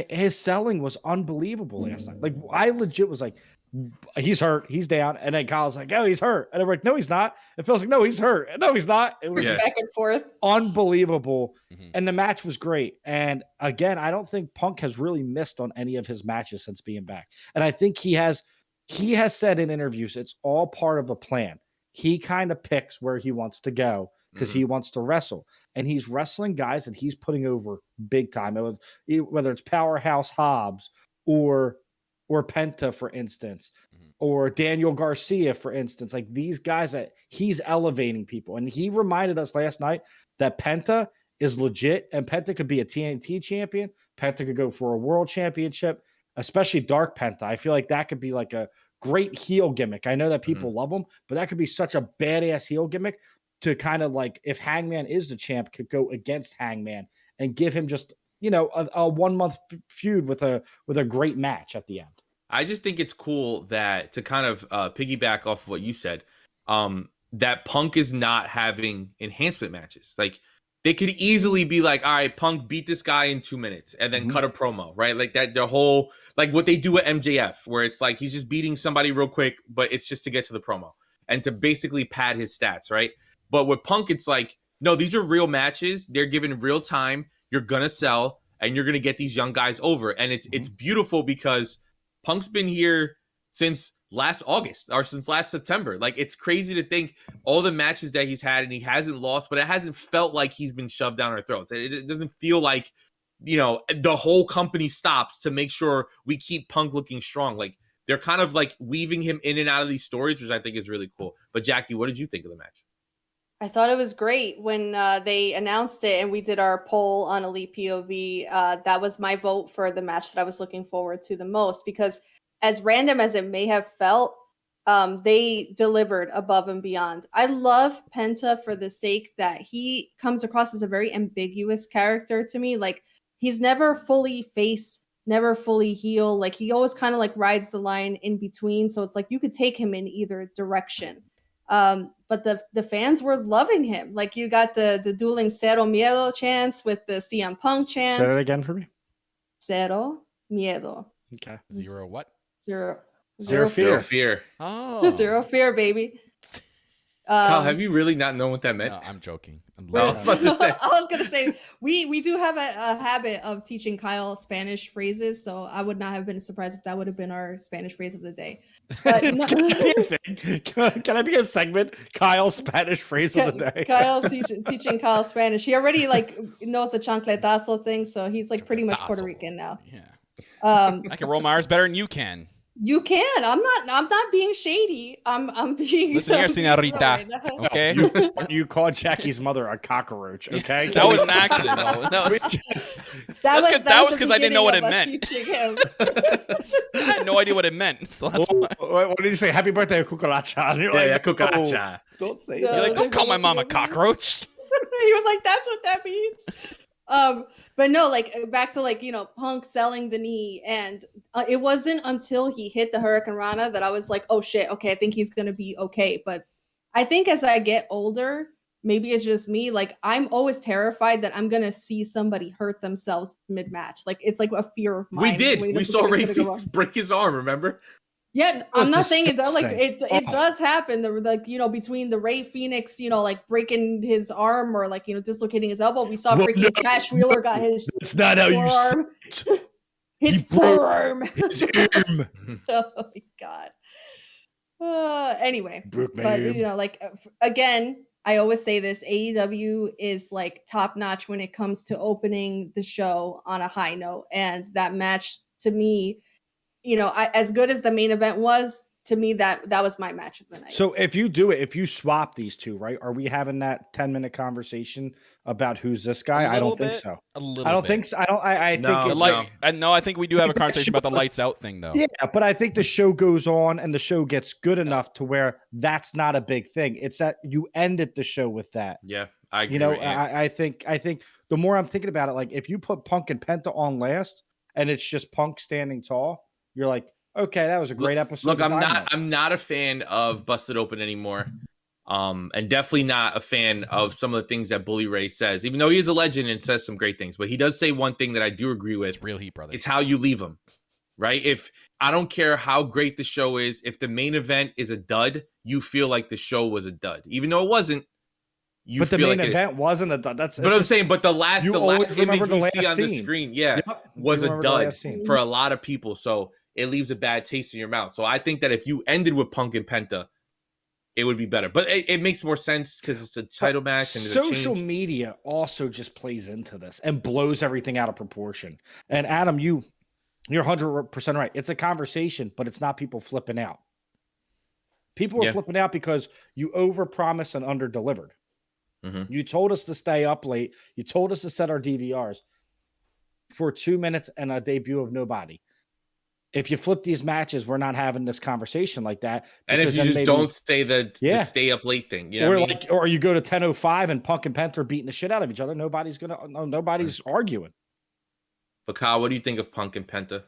his selling was unbelievable last night. Like, I legit was like, he's hurt, he's down, and then Kyle's like, oh, he's hurt, and I'm like, no, he's not. It feels like, no, he's hurt, and no, he's not. It was Yeah. just Back and forth. unbelievable, Mhm. and the match was great. And again, I don't think Punk has really missed on any of his matches since being back, and I think he has said in interviews it's all part of a plan. He kind of picks where he wants to go because he wants to wrestle, and he's wrestling guys that he's putting over big time. It was whether it's Powerhouse Hobbs or Penta, for instance, or Daniel Garcia, for instance. Like, these guys that he's elevating people. And he reminded us last night that Penta is legit, and Penta could be a TNT champion. Penta could go for a world championship, especially Dark Penta. I feel like that could be like a great heel gimmick. I know that people love him, but that could be such a badass heel gimmick to kind of like, if Hangman is the champ, could go against Hangman and give him just, a 1 month feud with a great match at the end. I just think it's cool that, to kind of piggyback off of what you said, that Punk is not having enhancement matches. Like, they could easily be like, all right, Punk beat this guy in 2 minutes and then cut a promo, right? Like that, the whole, like what they do at MJF, where it's like he's just beating somebody real quick, but it's just to get to the promo and to basically pad his stats, right? But with Punk, it's like, no, these are real matches. They're given real time. You're gonna sell, and you're gonna get these young guys over. And it's beautiful because Punk's been here since last August or since last September. Like, it's crazy to think all the matches that he's had and he hasn't lost, but it hasn't felt like he's been shoved down our throats. It doesn't feel like, the whole company stops to make sure we keep Punk looking strong. Like, they're kind of like weaving him in and out of these stories, which I think is really cool. But Jackie, what did you think of the match? I thought it was great when they announced it and we did our poll on Elite POV. That was my vote for the match that I was looking forward to the most, because as random as it may have felt, they delivered above and beyond. I love Penta for the sake that he comes across as a very ambiguous character to me. Like, he's never fully face, never fully heel. Like, he always kind of like rides the line in between. So it's like you could take him in either direction. But the fans were loving him. Like, you got the dueling Cero Miedo chants with the CM Punk chants. Say that again for me. Cero Miedo. Okay. Zero what? Zero Zero fear. Zero fear. Oh. Zero fear, baby. Kyle, have you really not known what that meant? No, I'm joking. I'm I was about to say. I was gonna say we do have a habit of teaching Kyle Spanish phrases, so I would not have been surprised if that would have been our Spanish phrase of the day. But no, Can I be a thing? Can I be a segment? Kyle's Spanish phrase of the day. Kyle teaching Kyle Spanish. He already like knows the chancletazo thing, so he's like pretty much Puerto Chancletazo. Rican now. Yeah. Um, I can roll my R's better than you can. You can. I'm not being shady. I'm being Listen here, señorita. right now. Okay, You called Jackie's mother a cockroach, okay? that was an accident. Though. That was That was because I didn't know what it the meant. beginning of us teaching him. I had no idea what it meant. So that's why. What did you say? Happy birthday, cucaracha. Yeah, cucaracha. Don't say No. that. You're like, don't call my mom a cockroach. He was like, that's what that means. But no, like back to like, Punk selling the knee, and it wasn't until he hit the Hurricane Rana that I was like, oh shit, okay, I think he's gonna be okay. But I think as I get older, maybe it's just me, like I'm always terrified that I'm gonna see somebody hurt themselves mid-match. Like it's like a fear of mine. We did. Wait, We it's saw gonna Ray go wrong. Phoenix break his arm, remember? Yeah, was I'm not saying it does. Like disgusting. it does happen. Between the Ray Phoenix, like breaking his arm or like dislocating his elbow. We saw Well, freaking no, Cash Wheeler got his It's not how you say forearm. it. His He broke forearm. his arm. Oh my god. Anyway, Broke my but arm. again, I always say this: AEW is like top notch when it comes to opening the show on a high note, and that match to me. As good as the main event was, to me that was my match of the night. So if you swap these two, right? Are we having that 10-minute conversation about who's this guy? I don't think so. A little. I don't bit. think so. I No. think The it, light. No, I think we do have a The conversation about the show- lights out thing, though. yeah, but I think the show goes on and the show gets good enough to where that's not a big thing. It's that you ended the show with that. Yeah, I agree. I think the more I'm thinking about it, like if you put Punk and Penta on last and it's just Punk standing tall, you're like, okay, that was a great episode. Look, of Dynamite. I'm not a fan of Busted Open anymore. And definitely not a fan of some of the things that Bully Ray says, even though he is a legend and says some great things. But he does say one thing that I do agree with. It's real heat, brother. It's how you leave them, right? If I don't care how great the show is, if the main event is a dud, you feel like the show was a dud, even though it wasn't. But the main event wasn't a dud. That's But I'm saying, but the last always image remember the we last see on the scene. screen, Yep, was you a remember the dud last scene. for a lot of people. So it leaves a bad taste in your mouth. So I think that if you ended with Punk and Penta, it would be better. But it makes more sense because it's a title match. And social media also just plays into this and blows everything out of proportion. And Adam, you're 100% right. It's a conversation, but it's not people flipping out. People are flipping out because you overpromised and underdelivered. Mm-hmm. You told us to stay up late. You told us to set our DVRs for 2 minutes and a debut of nobody. If you flip these matches, we're not having this conversation like that. And if you just don't say the stay up late thing, or you go to 10:05 and Punk and Penta are beating the shit out of each other, nobody's arguing. But Kyle, what do you think of Punk and Penta?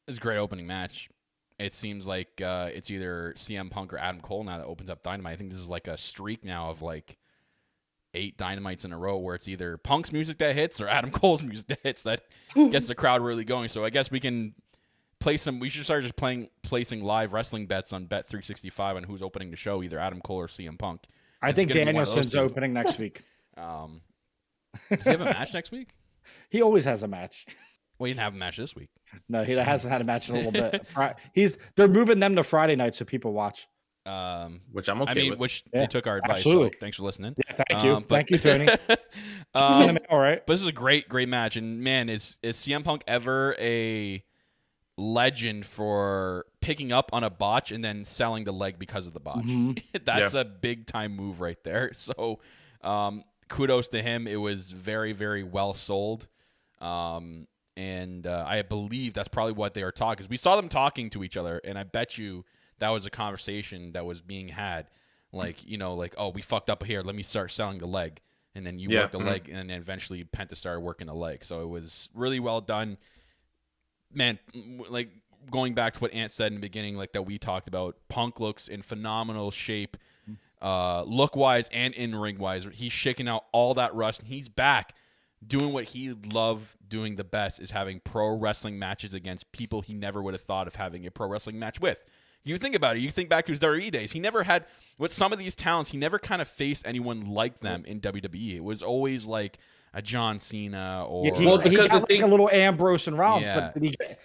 It's a great opening match. It seems like it's either CM Punk or Adam Cole now that opens up Dynamite. I think this is like a streak now of like 8 Dynamites in a row where it's either Punk's music that hits or Adam Cole's music that hits that gets the crowd really going. So I guess we can we should start just placing live wrestling bets on Bet365 on who's opening the show, either Adam Cole or CM Punk. I think Danielson's opening next week. Does he have a match next week? He always has a match. Well, he didn't have a match this week. No, he hasn't had a match in a little bit. They're moving them to Friday night so people watch. Which I'm okay with. Which they took our advice. Absolutely. So thanks for listening. Yeah, thank you. Thank you, Tony. All right. But this is a great match. And man, is CM Punk ever a legend for picking up on a botch and then selling the leg because of the botch? Mm-hmm. That's a big time move right there. So kudos to him. It was very, very well sold. And I believe that's probably what they were talking, because we saw them talking to each other, and I bet you that was a conversation that was being had, like, oh, we fucked up here, let me start selling the leg, and then you work the leg, and then eventually Penta started working the leg. So it was really well done, man. Like, going back to what Ant said in the beginning, like that we talked about, Punk looks in phenomenal shape, look wise and in ring wise. He's shaking out all that rust, and he's back doing what he loved doing the best, is having pro wrestling matches against people he never would have thought of having a pro wrestling match with. You think about it. You think back to his WWE days. He never had, with some of these talents, he never kind of faced anyone like them in WWE. It was always like a John Cena or... He got like a little Ambrose and Rollins, but did he get,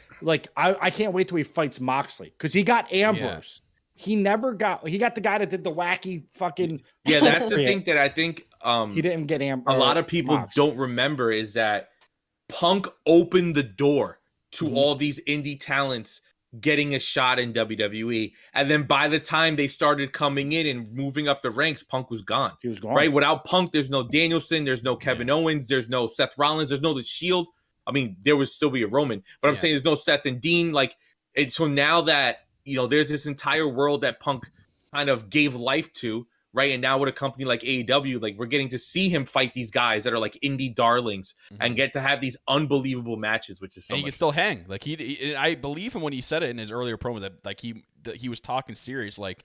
I can't wait till he fights Moxley, because he got Ambrose. He got the guy that did the wacky fucking... Yeah, that's the thing that I think... he didn't get a lot of people don't remember, is that Punk opened the door to all these indie talents getting a shot in WWE. And then by the time they started coming in and moving up the ranks, Punk was gone. He was gone. Right? Without Punk, there's no Danielson, there's no Kevin Owens, there's no Seth Rollins, there's no The Shield. I mean, there would still be a Roman, but I'm saying there's no Seth and Dean. Like, and so now that, you know, there's this entire world that Punk kind of gave life to, right? And now with a company like AEW, like, we're getting to see him fight these guys that are like indie darlings and get to have these unbelievable matches, which is so and he much can still hang. Like I believe him when he said it in his earlier promo that like he was talking serious. Like,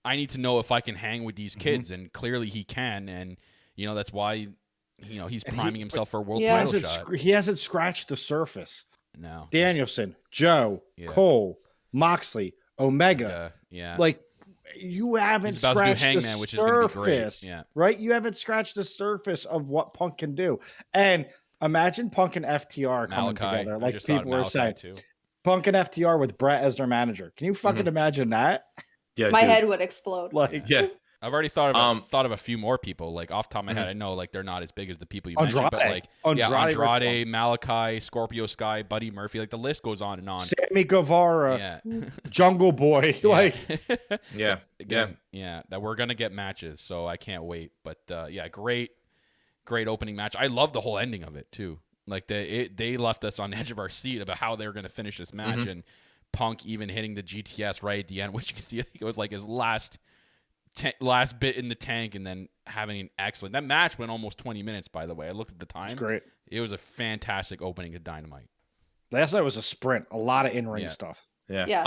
I need to know if I can hang with these kids, and clearly he can. And you know that's why, you know, he's priming himself for a world title shot. He hasn't scratched the surface. No, Danielson, Joe, Cole, Moxley, Omega. Like, you haven't scratched the Hangman, which is going to be great. Right? You haven't scratched the surface of what Punk can do. And imagine Punk and FTR coming together. Like people were saying. Too. Punk and FTR with Brett as their manager. Can you fucking imagine that? Yeah, my head would explode. Like, I've already thought of a few more people. Like off the top of my head, I know like they're not as big as the people you mentioned, but like Andrade, Malachi, Scorpio Sky, Buddy Murphy, like the list goes on and on. Sammy Guevara, Jungle Boy, that we're gonna get matches, so I can't wait. But great opening match. I love the whole ending of it too. Like they left us on the edge of our seat about how they were gonna finish this match, and Punk even hitting the GTS right at the end, which you can see I think it was like his last bit in the tank, and then having an excellent. That match went almost 20 minutes, by the way. I looked at the time. It's great. It was a fantastic opening to Dynamite. Last night was a sprint. A lot of in-ring stuff. Yeah. Yes.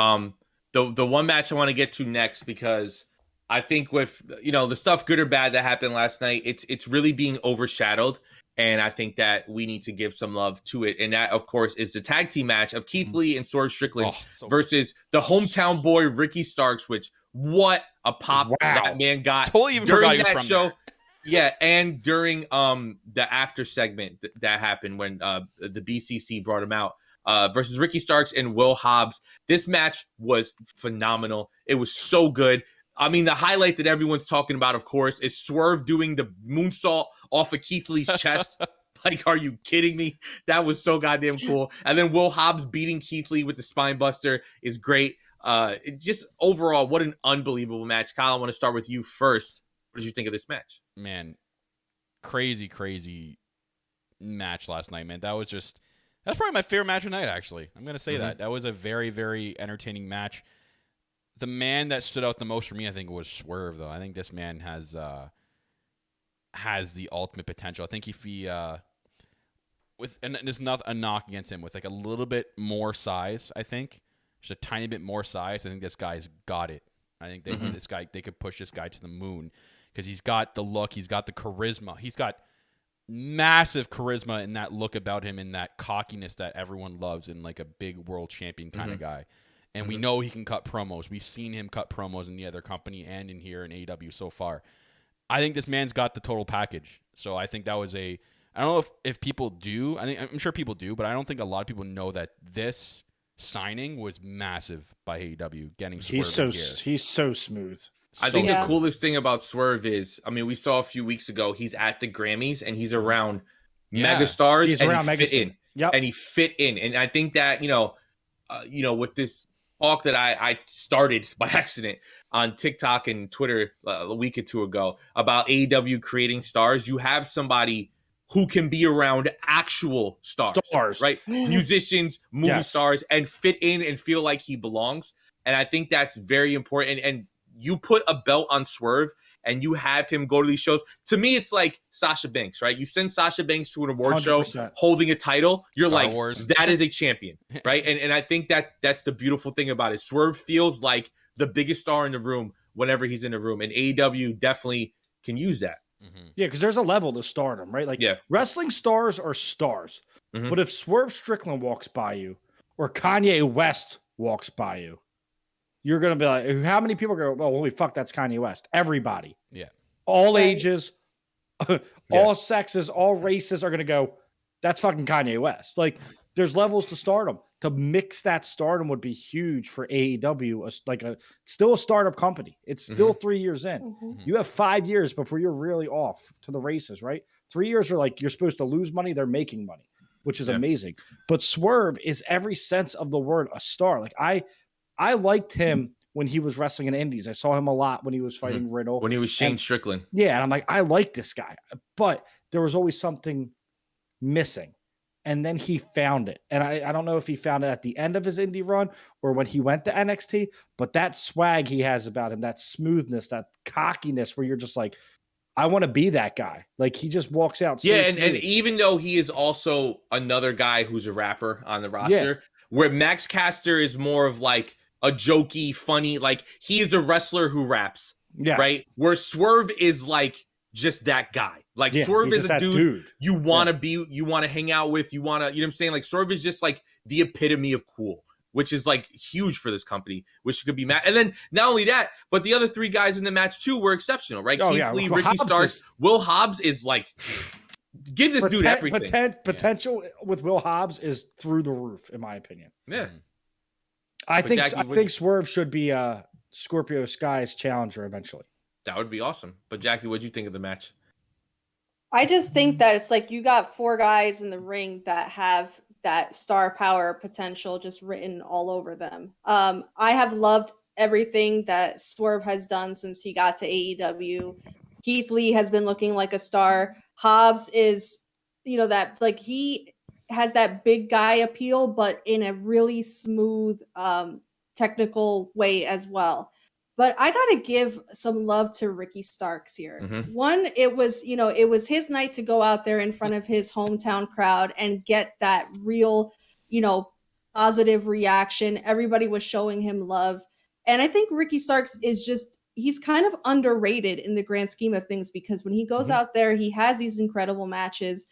The one match I want to get to next, because I think with, you know, the stuff good or bad that happened last night, it's really being overshadowed. And I think that we need to give some love to it. And that, of course, is the tag team match of Keith Lee and Swerve Strickland versus the hometown boy, Ricky Starks, which what a pop that man got totally even during that from show. There. Yeah, and during the after segment that happened when the BCC brought him out versus Ricky Starks and Will Hobbs. This match was phenomenal. It was so good. I mean, the highlight that everyone's talking about, of course, is Swerve doing the moonsault off of Keith Lee's chest. Like, are you kidding me? That was so goddamn cool. And then Will Hobbs beating Keith Lee with the spine buster is great. Just overall, what an unbelievable match. Kyle, I want to start with you first. What did you think of this match? Man, crazy match last night, man. That's probably my favorite match of the night, actually. I'm going to say that. That was a very, very entertaining match. The man that stood out the most for me, I think, was Swerve, though. I think this man has the ultimate potential. I think if he and there's not a knock against him, with like a little bit more size, I think. Just a tiny bit more size. I think this guy's got it. I think they could push this guy to the moon, because he's got the look, he's got the charisma. He's got massive charisma in that look about him, and that cockiness that everyone loves in like a big world champion kind of guy. And we know he can cut promos. We've seen him cut promos in the other company and in here in AEW so far. I think this man's got the total package. So I think that was I don't know if people do. I'm sure people do, but I don't think a lot of people know that this signing was massive by AEW, getting Swerve He's so smooth. I think the coolest thing about Swerve is, I mean, we saw a few weeks ago, he's at the Grammys and he's around megastars, and he fit in. Yep. And he fit in. And I think that, you know, with this talk that I started by accident on TikTok and Twitter a week or two ago about AEW creating stars, you have somebody who can be around actual stars, right? Musicians, movie stars, and fit in and feel like he belongs. And I think that's very important. And you put a belt on Swerve and you have him go to these shows. To me, it's like Sasha Banks, right? You send Sasha Banks to an award 100%. Show holding a title. You're Star like, Wars. That is a champion, right? And I think that's the beautiful thing about it. Swerve feels like the biggest star in the room whenever he's in the room. And AEW definitely can use that. Yeah, because there's a level to stardom, right? Like, wrestling stars are stars. But if Swerve Strickland walks by you or Kanye West walks by you, you're going to be like, how many people go, well, holy fuck, that's Kanye West. Everybody. Yeah. All ages, all sexes, all races are going to go, that's fucking Kanye West. Like, there's levels to stardom. To mix that stardom would be huge for AEW, still a startup company. It's still 3 years in. You have 5 years before you're really off to the races, right? 3 years are like you're supposed to lose money. They're making money, which is amazing. But Swerve is every sense of the word a star. Like, I liked him when he was wrestling in Indies. I saw him a lot when he was fighting Riddle. When he was Shane And- Strickland. Yeah, and I'm like, I like this guy, but there was always something missing. And then he found it. And I don't know if he found it at the end of his indie run or when he went to NXT, but that swag he has about him, that smoothness, that cockiness where you're just like, I want to be that guy. Like he just walks out. So And smooth. even though he is also another guy who's a rapper on the roster, where Max Caster is more of like a jokey, funny, like he is a wrestler who raps, right? Where Swerve is like just that guy. Like Swerve is a dude you want to be, you want to hang out with, you want to, you know what I'm saying? Like Swerve is just like the epitome of cool, which is like huge for this company, which could be mad. And then not only that, but the other three guys in the match too were exceptional, right? Keith Lee, Ricky Starks, Will Hobbs is like, give this dude everything. Potential with Will Hobbs is through the roof, in my opinion. Yeah. I think Swerve should be Scorpio Sky's challenger eventually. That would be awesome. But Jackie, what'd you think of the match? I just think that it's like you got 4 guys in the ring that have that star power potential just written all over them. I have loved everything that Swerve has done since he got to AEW. Keith Lee has been looking like a star. Hobbs is, that like he has that big guy appeal, but in a really smooth, technical way as well. But I got to give some love to Ricky Starks here. Mm-hmm. One, it was his night to go out there in front of his hometown crowd and get that real, positive reaction. Everybody was showing him love. And I think Ricky Starks he's kind of underrated in the grand scheme of things because when he goes out there, he has these incredible matches.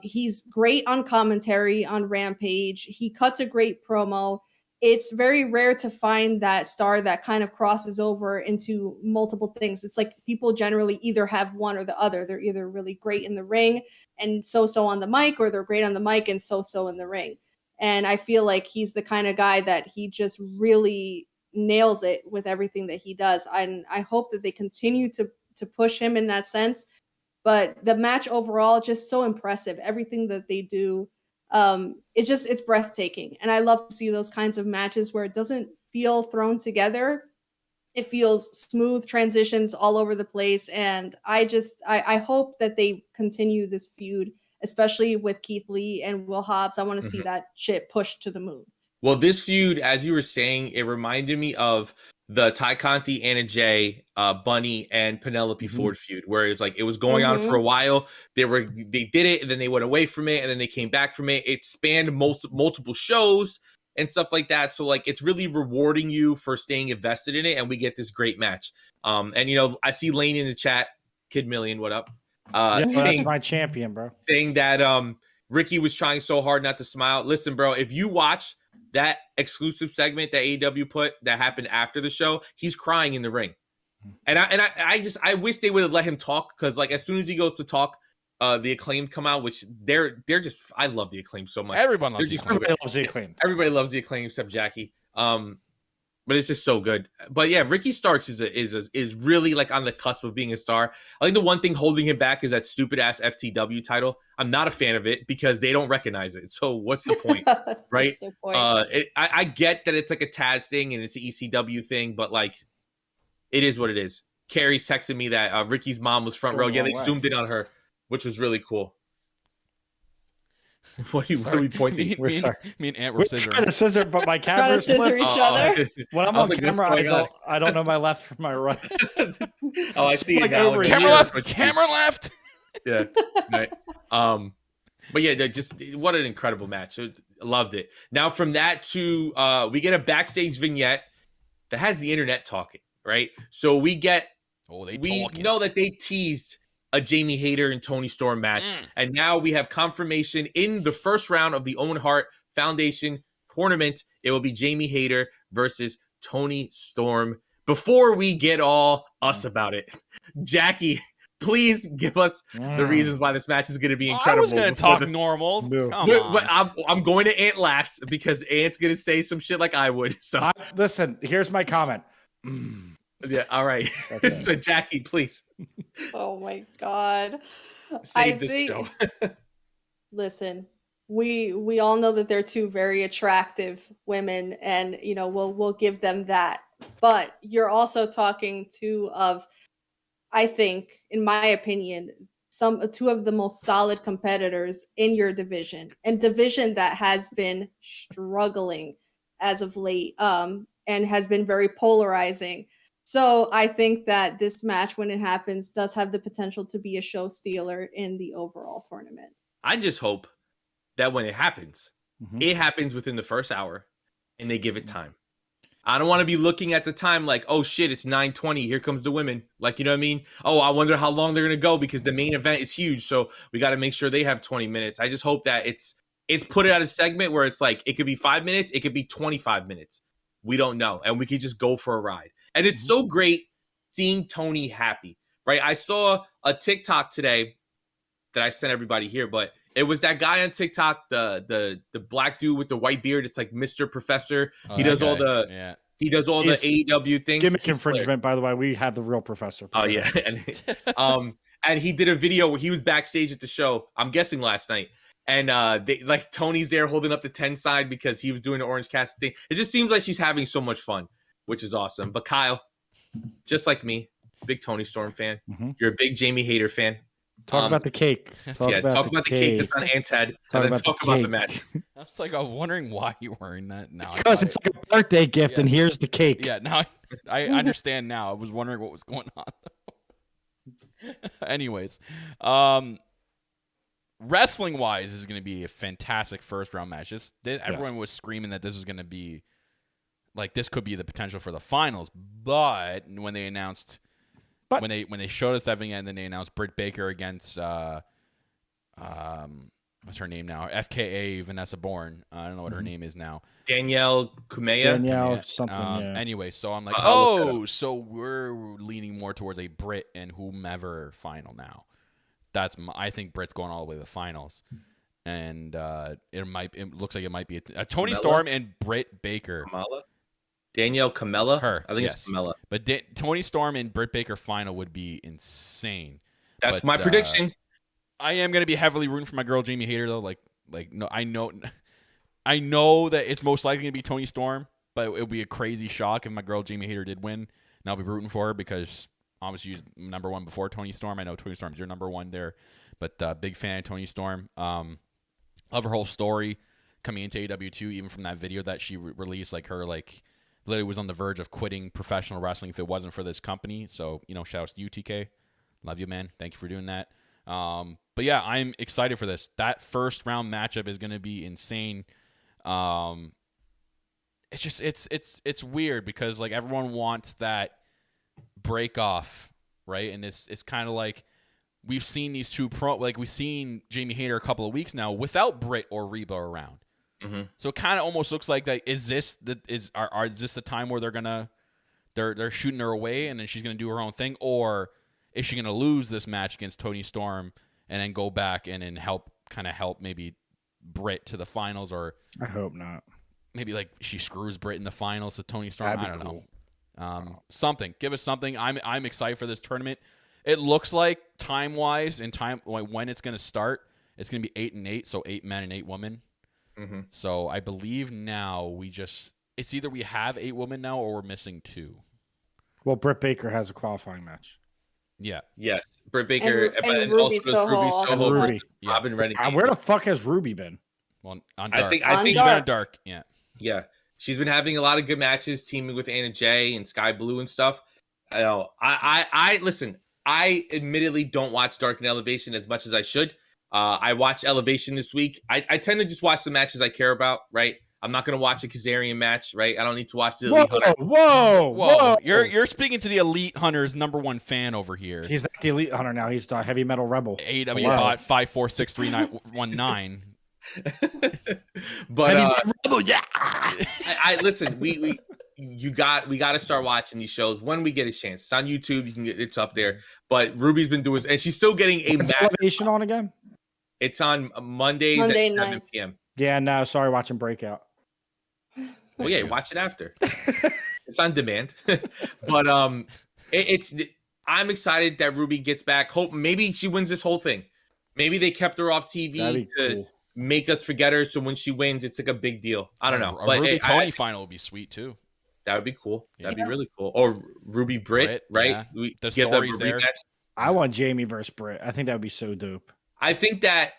He's great on commentary on Rampage. He cuts a great promo. It's very rare to find that star that kind of crosses over into multiple things. It's like people generally either have one or the other. They're either really great in the ring and so-so on the mic, or they're great on the mic and so-so in the ring. And I feel like he's the kind of guy that he just really nails it with everything that he does. And I hope that they continue to push him in that sense. But the match overall, just so impressive. Everything that they do. It's breathtaking. And I love to see those kinds of matches where it doesn't feel thrown together. It feels smooth transitions all over the place. And I hope that they continue this feud, especially with Keith Lee and Will Hobbs. I want to see that shit pushed to the moon. Well, this feud, as you were saying, it reminded me of the Ty Conti, Anna Jay, Bunny, and Penelope Ford feud, where it's like it was going on for a while. They did it, and then they went away from it, and then they came back from it. It spanned multiple shows and stuff like that. So like it's really rewarding you for staying invested in it, and we get this great match. And I see Lane in the chat, Kid Million, what up? That's my champion, bro. Saying that Ricky was trying so hard not to smile. Listen, bro, if you watch that exclusive segment that AEW put that happened after the show, he's crying in the ring. And I wish they would have let him talk, because like as soon as he goes to talk, the Acclaimed come out, which they're just, I love the Acclaimed so much. Everybody loves the Acclaimed. Everybody loves the Acclaimed except Jackie. But it's just so good. But yeah, Ricky Starks is really like on the cusp of being a star. I think the one thing holding him back is that stupid ass FTW title. I'm not a fan of it because they don't recognize it. So what's the point, right? The point? I get that it's like a Taz thing and it's an ECW thing, but like it is what it is. Carrie's texting me that Ricky's mom was front row. Yeah, they zoomed in on her, which was really cool. What are we pointing? Me and Ant were scissoring. Trying to scissor, but my camera Trying to scissor each other. When I'm on camera, I don't know my left from my right. I see it now. Camera left. Yeah. Right. But yeah, just what an incredible match. I loved it. Now from that to we get a backstage vignette that has the internet talking, right? So we know that they teased a Jamie Hayter and Tony Storm match. And now we have confirmation in the first round of the Owen Hart Foundation tournament. It will be Jamie Hayter versus Tony Storm. Before we get all us about it, Jackie, please give us the reasons why this match is going to be incredible. I was going to talk normal. No. Come on. But I'm going to Ant last because Ant's going to say some shit like I would. So listen, here's my comment. Yeah, all right. Okay. So Jackie, please. Oh my God. Save this show. Listen, we all know that they're two very attractive women, and we'll give them that. But you're also talking two of, I think, in my opinion, two of the most solid competitors in your division, and division that has been struggling as of late, and has been very polarizing. So I think that this match, when it happens, does have the potential to be a show stealer in the overall tournament. I just hope that when it happens, it happens within the first hour and they give it time. I don't want to be looking at the time like, oh shit, it's 9:20. Here comes the women. Like, you know what I mean? Oh, I wonder how long they're going to go because the main event is huge. So we got to make sure they have 20 minutes. I just hope that it's put it at a segment where it's like, it could be 5 minutes. It could be 25 minutes. We don't know. And we could just go for a ride. And it's so great seeing Tony happy, right? I saw a TikTok today that I sent everybody here, but it was that guy on TikTok, the black dude with the white beard. It's like Mr. Professor. He does all the AEW things. Gimmick infringement, by the way. We have the real professor. Oh yeah, and he did a video where he was backstage at the show. I'm guessing last night, and they like Tony's there holding up the 10 sign because he was doing the Orange Cassidy thing. It just seems like she's having so much fun, which is awesome. But Kyle, just like me, big Tony Storm fan. You're a big Jamie Hayter fan. Talk about the cake. Talk about the cake that's on Ant's head, and then talk about the match. I was like, I'm wondering why you're wearing that now. Because it's like a birthday gift, and here's the cake. Yeah, now I understand now. I was wondering what was going on. Anyways, wrestling-wise, this is going to be a fantastic first-round match. Everyone was screaming that this is going to be, like, this could be the potential for the finals. But when they announced... when they showed us everything, and then they announced Britt Baker against what's her name now? FKA Vanessa Bourne. I don't know what her name is now. Danielle Kumea. Danielle something. Yeah. Anyway, so I'm like, so we're leaning more towards a Britt and whomever final now. I think Britt's going all the way to the finals, and it looks like it might be a Tony Storm and Britt Baker. Kamala? Danielle Camella? Her. I think it's Camella. But Tony Storm and Britt Baker final would be insane. That's my prediction. I am going to be heavily rooting for my girl Jamie Hayter though. No, I know that it's most likely going to be Tony Storm, but it would be a crazy shock if my girl Jamie Hayter did win. And I'll be rooting for her because obviously she's number one before Tony Storm. I know Tony Storm's your number one there, but big fan of Tony Storm. Love her whole story coming into AW2, even from that video that she released, like her literally was on the verge of quitting professional wrestling if it wasn't for this company. So, shout out to you, TK. Love you, man. Thank you for doing that. But yeah, I'm excited for this. That first round matchup is going to be insane. It's just, it's weird because like everyone wants that break off, right? And it's kind of like we've seen these two we've seen Jamie Hayter a couple of weeks now without Britt or Reba around. So it kind of almost looks like that. Is this the time where they're shooting her away and then she's gonna do her own thing, or is she gonna lose this match against Tony Storm and then go back and then help maybe Britt to the finals, or I hope not. Maybe like she screws Britt in the finals to Tony Storm. I don't know. Something. Give us something. I'm excited for this tournament. It looks like time-wise and when it's gonna start, it's gonna be 8 and 8, so 8 men and 8 women. So I believe now it's either we have 8 women now or we're missing 2. Well, Britt Baker has a qualifying match. Yeah. Yes. Britt Baker and Ruby Soho. Ruby. Robin Renegade. Where the fuck has Ruby been? Well, on Dark. I think she's been on Dark. Yeah. Yeah. She's been having a lot of good matches, teaming with Anna Jay and Sky Blue and stuff. I know. I listen. I admittedly don't watch Dark and Elevation as much as I should. I watched Elevation this week. I tend to just watch the matches I care about, right? I'm not going to watch a Kazarian match, right? I don't need to watch the Elite Hunter. Whoa. You're speaking to the Elite Hunter's number one fan over here. He's not the Elite Hunter now. He's the Heavy Metal Rebel. AW bot 5463919. But Rebel, yeah. I listen, we got to start watching these shows when we get a chance. It's on YouTube. You can get it's up there. But Ruby's been doing, and she's still getting a match. Elevation on again? It's on Mondays at 7 p.m. Yeah, no, sorry, watching Breakout. Well, yeah, watch it after. It's on demand. But I'm excited that Ruby gets back. Hope maybe she wins this whole thing. Maybe they kept her off TV make us forget her. So when she wins, it's like a big deal. I don't know. A But Ruby Tony final would be sweet too. that would be cool. That'd be Yeah. really cool. Or Ruby Britt, right? yeah. We The get stories Ruby there. match. I want Jamie versus Britt. I think that would be so dope. I think that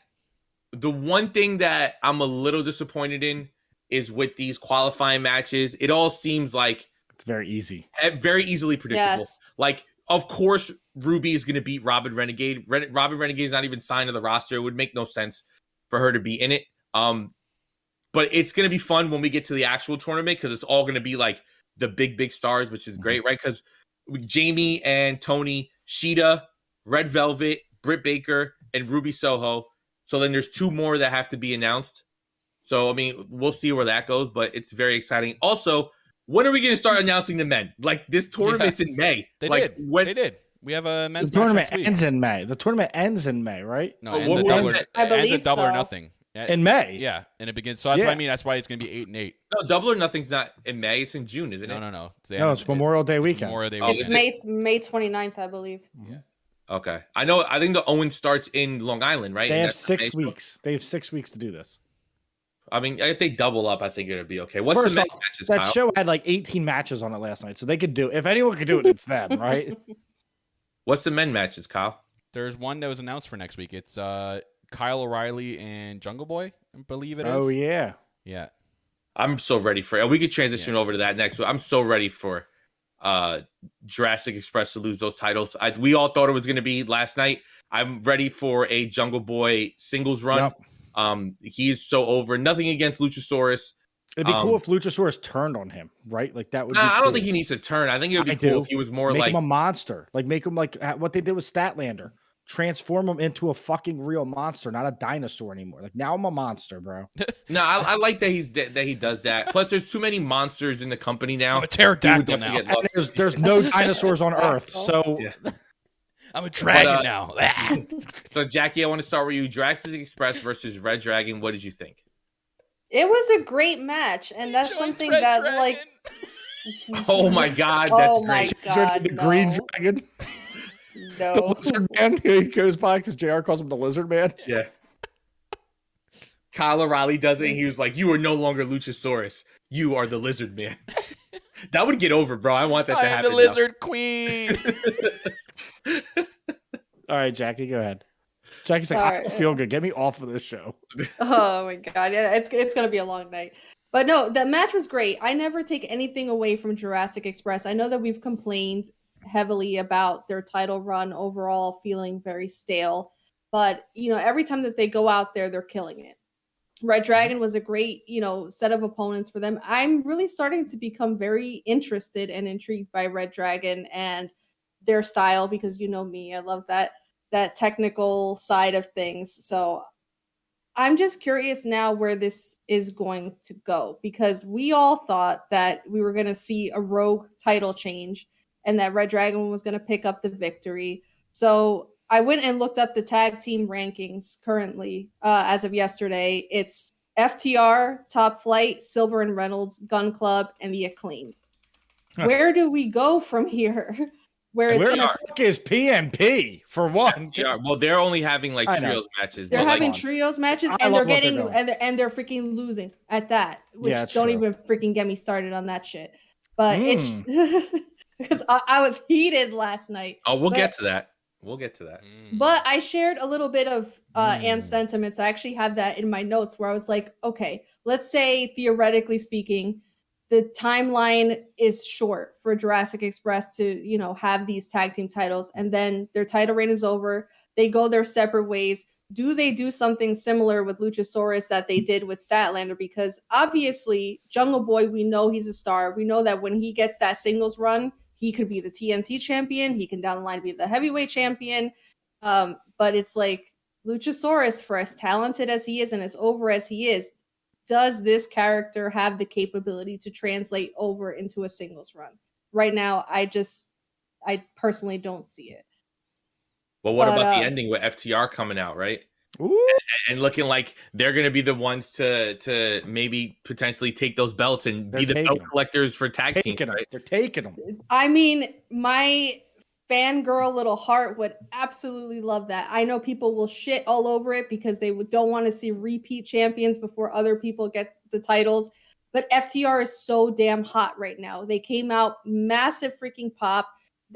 the one thing that I'm a little disappointed in is with these qualifying matches, it all seems like It's very easy. very easily predictable. Yes. Like, of course, Ruby is going to beat Robin Renegade. Robin Renegade is not even signed to the roster. It would make no sense for her to be in it. But it's going to be fun when we get to the actual tournament because it's all going to be like the big stars, which is great, right? Because Jamie and Tony, Sheeta, Red Velvet, Britt Baker, and Ruby Soho. So then there's 2 more that have to be announced. So, I mean, we'll see where that goes, but it's very exciting. Also, when are we going to start announcing the men? Like, this tournament's in May. They like, did. When, They did. We have a men's The tournament match next week. ends in May. The tournament ends in May, right? No, Oh, it ends what at was double, it? it I ends believe at double or so. nothing. In May. Yeah, and it begins. So that's what Yeah. I mean. That's why it's going to be 8 and 8. No, Double or Nothing's not in May. It's in June, isn't it? No. No, it's Memorial Day weekend. Memorial Day Oh, weekend. It's May 29th, I believe. Okay. I know. I think the Owen starts in Long Island, right? They And have that's the May 6 show. weeks. They have 6 weeks to do this. I mean, if they double up, I think it'll be okay. What's First the men's off, matches, that Kyle? show had like 18 matches on it last night, so they could do. If anyone could do it, it's them, right? What's the men matches, Kyle? There's one that was announced for next week. It's Kyle O'Reilly and Jungle Boy, I believe it is. Oh yeah. Yeah. I'm so ready for it. We could transition over to that next. I'm so ready for Jurassic Express to lose those titles. We all thought it was going to be last night. I'm ready for a Jungle Boy singles run. Yep. He is so over. Nothing against Luchasaurus. It'd be cool if Luchasaurus turned on him, right? Like that would. Be I don't cool. think he needs to turn. I think it would be I cool do. if he was more Make like him a monster. Like make him like what they did with Statlander. Transform him into a fucking real monster, not a dinosaur anymore. Like now I'm a monster, bro. No, I like that he does that. Plus, there's too many monsters in the company now. I'm a pterodactyl He would now. definitely get And lost. there's no dinosaurs on Earth, so Yeah. I'm a dragon But, now. So, Jackie, I want to start with you. Jurassic Express versus Red Dragon. What did you think? It was a great match, and that's Joins something Red that Dragon. like. Oh my God, that's Oh my great. God, the no. green dragon, the No. lizard man. He goes by because JR calls him the lizard man. Yeah. Kyle O'Reilly does it. He was like, "You are no longer Luchasaurus. You are the Lizard Man." That would get over, bro. I want that to I am happen. the Lizard Queen. All right, Jackie, go ahead. Jackie's like, All I right. don't feel good. Get me off of this show. Oh my God, yeah, it's gonna be a long night. But no, the match was great. I never take anything away from Jurassic Express. I know that we've complained heavily about their title run overall feeling very stale, but you know, every time that they go out there, they're killing it. Red Dragon was a great, set of opponents for them. I'm really starting to become very interested and intrigued by Red Dragon and their style because you know me, I love that technical side of things. So I'm just curious now where this is going to go because we all thought that we were going to see a rogue title change and that Red Dragon was going to pick up the victory. So I went and looked up the tag team rankings currently as of yesterday. It's FTR, Top Flight, Silver and Reynolds, Gun Club, and the Acclaimed. Huh. Where do we go from here? Where it's Where going the to fuck is PMP for one? Yeah, well, they're only having like I know. trios matches. they're but, like, having trios matches I and love they're what they're getting doing. and they're freaking losing at that, which Yeah, it's don't true. even freaking get me started on that shit. But it's because I was heated last night. oh, we'll But- get to that. We'll get to that. But I shared a little bit of Anne's Mm. sentiments. I actually have that in my notes where I was like, okay, let's say theoretically speaking, the timeline is short for Jurassic Express to, have these tag team titles, and then their title reign is over. They go their separate ways. Do they do something similar with Luchasaurus that they did with Statlander? Because obviously, Jungle Boy, we know he's a star. We know that when he gets that singles run, he could be the TNT champion. He can down the line be the heavyweight champion. But it's like Luchasaurus, for as talented as he is and as over as he is, does this character have the capability to translate over into a singles run? Right now, I personally don't see it. Well, what But, about the ending with FTR coming out, right? Ooh. And looking like they're going to be the ones to maybe potentially take those belts and They're be the taking belt them. collectors for tag teams, Taking them. right? They're taking them. I mean, my fangirl little heart would absolutely love that. I know people will shit all over it because they don't want to see repeat champions before other people get the titles. But FTR is so damn hot right now. They came out massive freaking pop.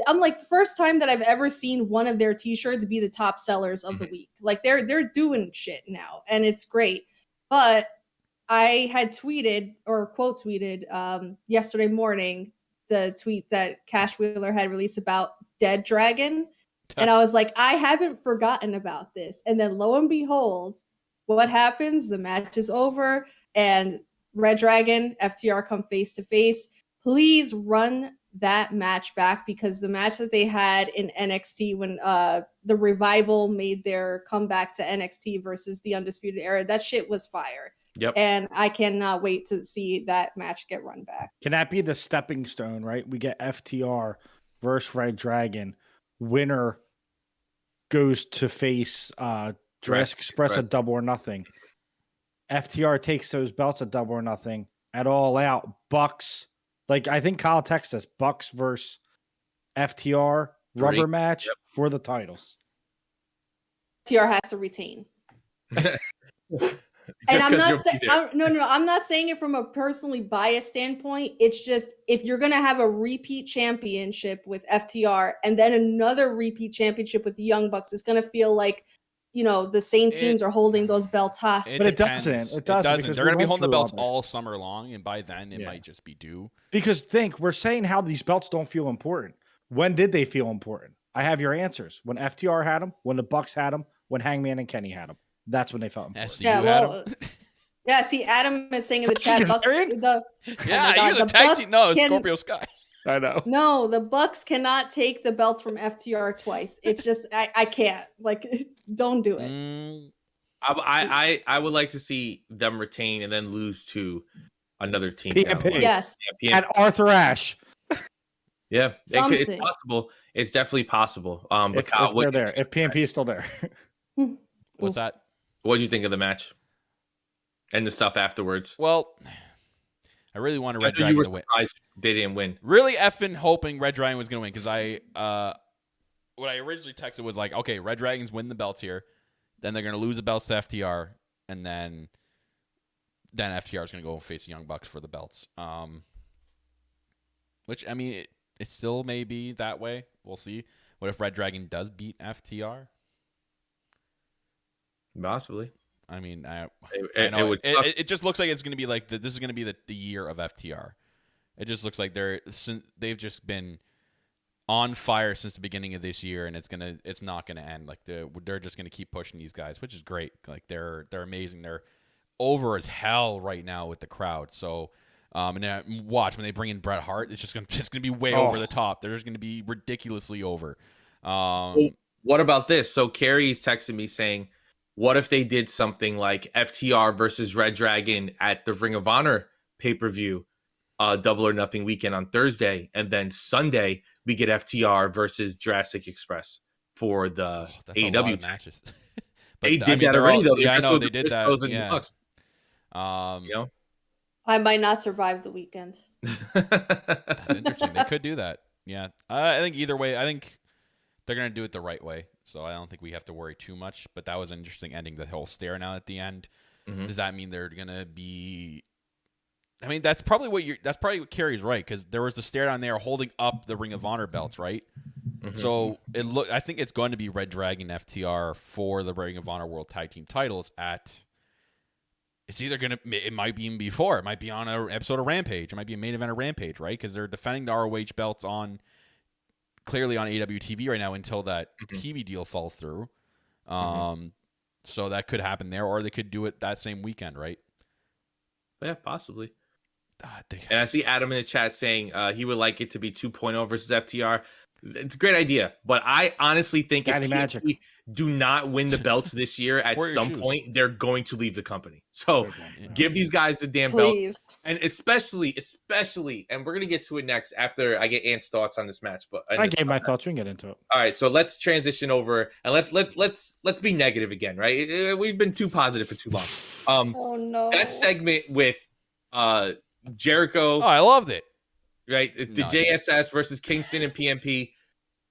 I'm like, first time that I've ever seen one of their t-shirts be the top sellers of the week. Like they're doing shit now, and it's great. But I had tweeted or quote tweeted yesterday morning the tweet that Cash Wheeler had released about Dead Dragon. And I was like, I haven't forgotten about this. And then lo and behold, what happens? The match is over and Red Dragon, FTR come face to face. Please run that match back, because the match that they had in NXT when the Revival made their comeback to NXT versus the Undisputed Era, that shit was fire. Yep. And I cannot wait to see that match get run back. Can that be the stepping stone, right? We get FTR versus Red Dragon. Winner goes to face Jurassic Express at Double or Nothing. FTR takes those belts at Double or Nothing. At All Out, Bucks. Like, I think Kyle texted us, Bucks versus FTR rubber match for the titles. FTR has to retain. And I'm not saying it from a personally biased standpoint. It's just, if you're going to have a repeat championship with FTR and then another repeat championship with the Young Bucks, it's going to feel like, you know, the same teams are holding those belts hostage. But it doesn't. It doesn't. They're going to be holding the belts all summer long, and by then it might just be due. Because we're saying how these belts don't feel important. When did they feel important? I have your answers. When FTR had them, when the Bucks had them, when Hangman and Kenny had them. That's when they felt important. Yeah, see, Adam is saying in the chat, Bucks, you're the tag team. No, Scorpio Sky. I know. No, the Bucks cannot take the belts from FTR twice. It's just, I can't. Like, don't do it. I would like to see them retain and then lose to another team. PMP. Yes. Yeah, and Arthur Ashe. Yeah, it's possible. It's definitely possible. But Kyle, if they're there, if PMP is still there. What's that? What did you think of the match and the stuff afterwards? Well, I really wanted Red Dragon to win. They didn't win. Really effing hoping Red Dragon was going to win, because what I originally texted was like, okay, Red Dragons win the belts here, then they're going to lose the belts to FTR, and then FTR is going to go face the Young Bucks for the belts. Which, I mean, it still may be that way. We'll see. What if Red Dragon does beat FTR? Possibly. I mean, I know it just looks like it's going to be like this is going to be the year of FTR. It just looks like they've just been on fire since the beginning of this year, and it's not going to end. Like they're just going to keep pushing these guys, which is great. Like they're amazing. They're over as hell right now with the crowd. So, and then watch when they bring in Bret Hart, it's just going to be way over the top. They're just going to be ridiculously over. What about this? So Carrie's texting me saying, what if they did something like FTR versus Red Dragon at the Ring of Honor pay-per-view, Double or Nothing weekend on Thursday, and then Sunday we get FTR versus Jurassic Express for the AEW matches. They did that already, though. Yeah, I know they did that. You know, I might not survive the weekend. That's interesting. They could do that. Yeah, I think either way, I think they're gonna do it the right way. So I don't think we have to worry too much. But that was an interesting ending. The whole stare down at the end. Mm-hmm. Does that mean they're gonna be? I mean, that's probably what Carrie's right, because there was the stare down there holding up the Ring of Honor belts, right? Mm-hmm. So I think it's going to be Red Dragon FTR for the Ring of Honor World Tag Team titles at. It's either it might be even before. It might be on an episode of Rampage. It might be a main event of Rampage, right? Because they're defending the ROH belts clearly on AEW TV right now until that TV deal falls through. So that could happen there, or they could do it that same weekend, right? Yeah, possibly. And I see Adam in the chat saying he would like it to be 2.0 versus FTR. It's a great idea, but I honestly think if PMP do not win the belts this year, at some point they're going to leave the company. So give these guys the damn belts, and especially, and we're gonna get to it next after I get Ant's thoughts on this match. But I gave my thoughts. We can get into it. All right, so let's transition over and let's be negative again, right? We've been too positive for too long. Oh no, that segment with Jericho. Oh, I loved it. Right, the JSS versus Kingston and PMP.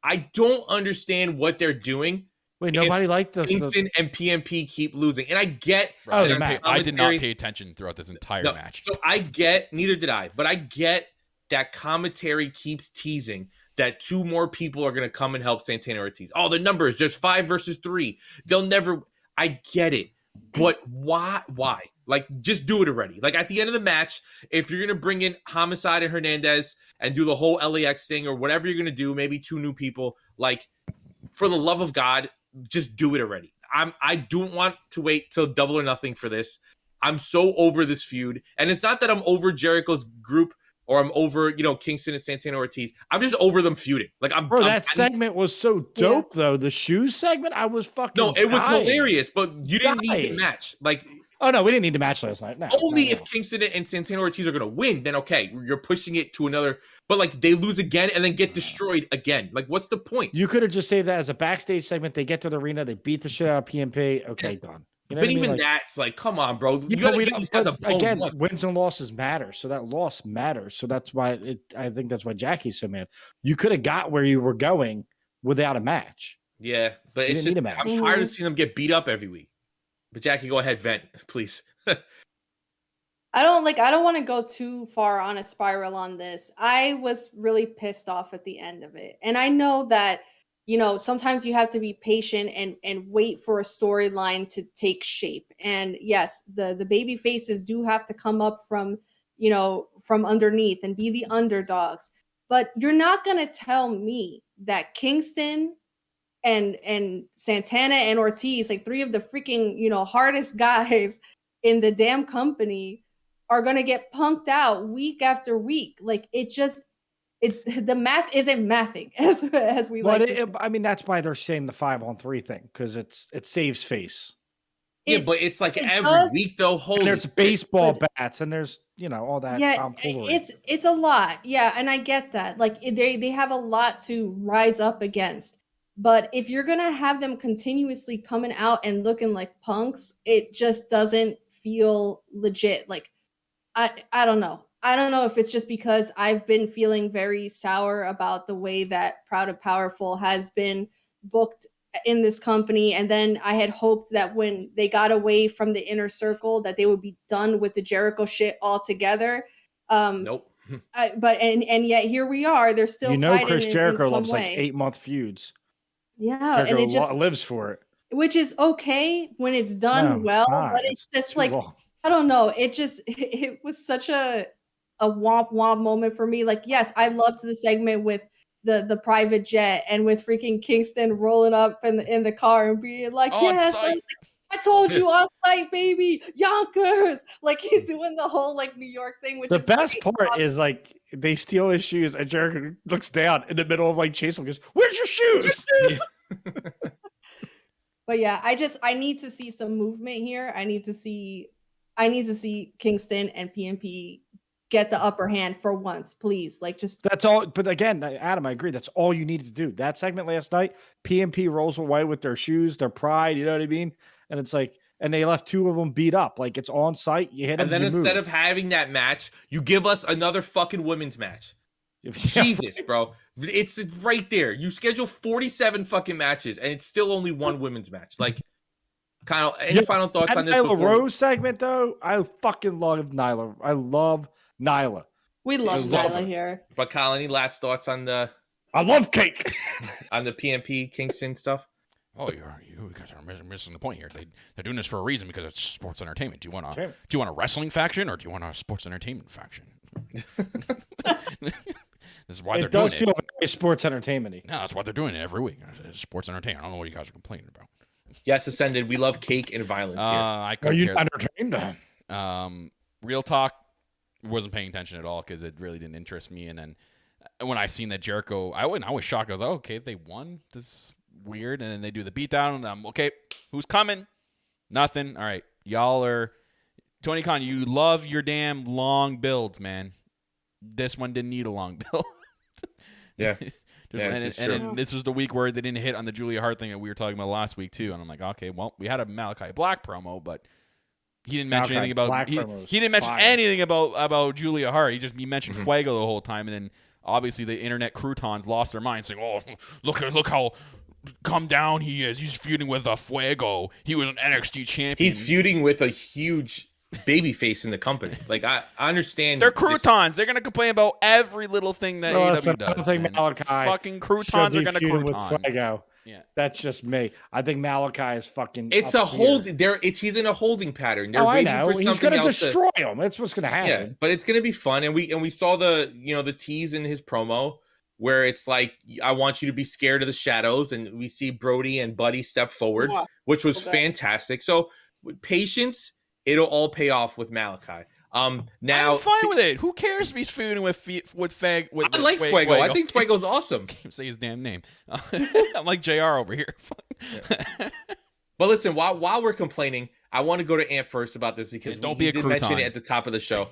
I don't understand what they're doing. Wait, nobody liked the Kingston and PMP keep losing. And I get Bro, Oh, I, the didn't match. I did not pay attention throughout this entire match. So I get, neither did I, but I get that commentary keeps teasing that 2 more people are going to come and help Santana Ortiz. Oh, the numbers, there's 5 versus 3. They'll never, I get it. But why? Like, just do it already. Like, at the end of the match, if you're going to bring in Homicide and Hernandez and do the whole LAX thing or whatever you're going to do, maybe 2 new people, like, for the love of God, just do it already. I don't want to wait till Double or Nothing for this. I'm so over this feud. And it's not that I'm over Jericho's group or I'm over, Kingston and Santana Ortiz. I'm just over them feuding. Like, that segment was so dope, though. The shoes segment, I was fucking No, it was dying. hilarious, but you didn't need the match. Like, oh, no, we didn't need the match last night. No, only if Kingston and Santana Ortiz are going to win, then okay, you're pushing it to another. But, like, they lose again and then get destroyed again. Like, what's the point? You could have just saved that as a backstage segment. They get to the arena, they beat the shit out of PMP. Okay, done. You know but what I mean? even like, that's like, come on, bro. You yeah, gotta give these guys a bone again, once. wins and losses matter. So that loss matters. So that's why I think that's why Jackie's so mad. You could have got where you were going without a match. Yeah, but You it's didn't just, need a match. I'm tired of seeing them get beat up every week. But Jackie, go ahead, vent, please. I don't want to go too far on a spiral on this. I was really pissed off at the end of it. And I know that, sometimes you have to be patient and wait for a storyline to take shape. And yes, the baby faces do have to come up from underneath and be the underdogs. But you're not going to tell me that Kingston and Santana and Ortiz, like 3 of the freaking, hardest guys in the damn company, are going to get punked out week after week. Like, the math isn't mathing as we like. I mean, that's why they're saying the 5-on-3 thing, because it saves face. Yeah, but it's like every week though. And there's baseball bats and there's all that. Yeah, it's a lot. Yeah, and I get that. Like, they have a lot to rise up against. But if you're gonna have them continuously coming out and looking like punks, it just doesn't feel legit. Like, I don't know. I don't know if it's just because I've been feeling very sour about the way that Proud and Powerful has been booked in this company. And then I had hoped that when they got away from the inner circle, that they would be done with the Jericho shit altogether. Nope. But yet here we are. They're still tied Chris in Jericho some loves way. like 8-month feuds. Yeah, Jericho and it just lives for it. Which is okay when it's done well, but it's just like long. I don't know. It was such a womp womp moment for me. Like, yes, I loved the segment with the private jet and with freaking Kingston rolling up in the car and being like, yes, I told you on site, baby, Yonkers. Like, he's doing the whole like New York thing, which the is best part is like they steal his shoes and Jericho looks down in the middle of like chasing him, goes, "Where's your shoes?" But yeah, I need to see some movement here. I need to see Kingston and PMP get the upper hand for once, please. Like, just that's all. But again, Adam, I agree. That's all you needed to do. That segment last night, PMP rolls away with their shoes, their pride. You know what I mean? And it's like, and they left 2 of them beat up. Like, it's on site. You hit them. And then instead of having that match, you give us another fucking women's match. Jesus, bro. It's right there. You schedule 47 fucking matches, and it's still only 1 women's match. Like, Kyle, any final thoughts on this? Nyla Rose segment, though, I fucking love Nyla. I love Nyla. We love Nyla here. But Kyle, any last thoughts on the? I love cake. On the PMP Kingston stuff. Oh, you guys are missing the point here. They're doing this for a reason, because it's sports entertainment. Do you want a wrestling faction, or do you want a sports entertainment faction? This is why they're doing it. It does feel very sports entertainment-y. No, that's why they're doing it every week. It's sports entertainment. I don't know what you guys are complaining about. Yes, Ascended. We love cake and violence here. I are you entertained? Real talk, wasn't paying attention at all because it really didn't interest me. And then when I seen that Jericho, I was shocked. I was like, oh, okay, they won. This is weird. And then they do the beatdown, and I'm okay. Who's coming? Nothing. All right, y'all are. Tony Khan, you love your damn long builds, man. This one didn't need a long build. Yeah. And this was the week where they didn't hit on the Julia Hart thing that we were talking about last week too. And I'm like, okay, well, we had a Malachi Black promo, but he didn't mention anything about he didn't mention anything about Julia Hart. He mentioned Fuego the whole time, and then obviously the internet croutons lost their minds saying, "Oh, look how come down he is. He's feuding with a Fuego. He was an NXT champion. He's feuding with a huge babyface in the company. Like I understand. They're croutons. They're gonna complain about every little thing that AEW Listen, does. I don't think man. Malachi Fucking croutons should are be gonna feuding with crouton. Fuego. Yeah. That's just me. I think Malachi is fucking. It's up a here. hold. He's in a holding pattern. They're Oh, I waiting know. for He's something gonna else destroy him. That's what's gonna happen. Yeah, but it's gonna be fun, and we saw the tease in his promo where it's like, I want you to be scared of the shadows, and we see Brody and Buddy step forward, which was fantastic. So with patience, it'll all pay off with Malachi. Now I'm fine with it. Who cares if he's feuding with Fag? I like Fuego. I think Fuego's awesome. Can't say his damn name. I'm like JR over here. But listen, while we're complaining, I want to go to Ant first about this because be a did mention it at the top of the show.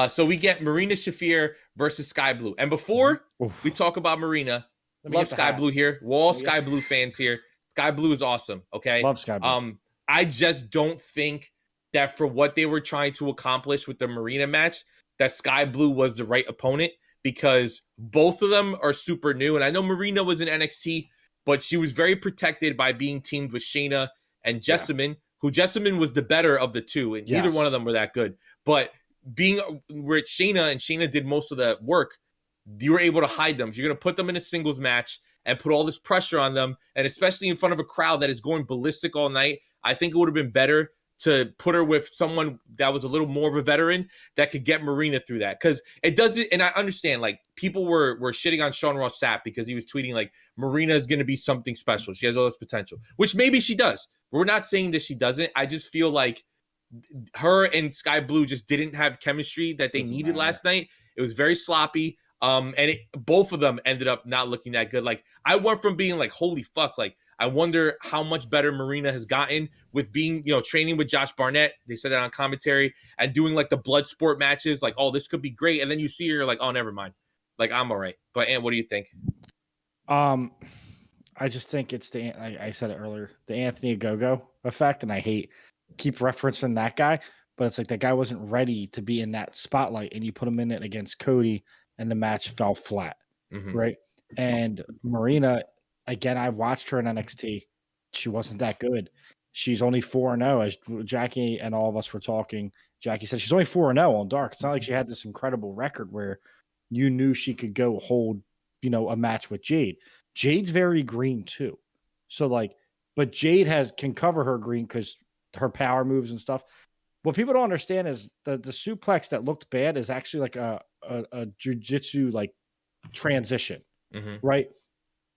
So we get Marina Shafir versus Sky Blue. And before we talk about Marina, love Sky Blue here. We're all Sky Blue fans here. Sky Blue is awesome, okay? Love Sky Blue. I just don't think that for what they were trying to accomplish with the Marina match, that Sky Blue was the right opponent, because both of them are super new. And I know Marina was in NXT, but she was very protected by being teamed with Shayna and Jessamine, who Jessamine was the better of the two, and neither one of them were that good. But being where it's Shayna, and Shayna did most of the work, you were able to hide them. If you're going to put them in a singles match and put all this pressure on them, and especially in front of a crowd that is going ballistic all night, I think it would have been better to put her with someone that was a little more of a veteran that could get Marina through that. Because it doesn't, and I understand, like, people were shitting on Sean Ross Sapp because he was tweeting, like, Marina is going to be something special. She has all this potential, which maybe she does. We're not saying that she doesn't. I just feel like her and Sky Blue just didn't have chemistry that they needed last night. It was very sloppy. And both of them ended up not looking that good. Like, I went from being like, holy fuck, like, I wonder how much better Marina has gotten with being, training with Josh Barnett. They said that on commentary, and doing like the blood sport matches. Like, oh, this could be great. And then you see her, like, oh, never mind. Like, I'm all right. But Ant, what do you think? I just think it's I said it earlier, the Anthony Ogogo effect, and I keep referencing that guy, but it's like that guy wasn't ready to be in that spotlight, and you put him in it against Cody, and the match fell flat, right? And Marina, again, I've watched her in NXT. She wasn't that good. She's only 4-0, as Jackie and all of us were talking. Jackie said she's only 4-0 on Dark. It's not like she had this incredible record where you knew she could go hold, a match with Jade. Jade's very green too. So like, but Jade can cover her green because her power moves and stuff. What people don't understand is the suplex that looked bad is actually like a jiu-jitsu like transition, right?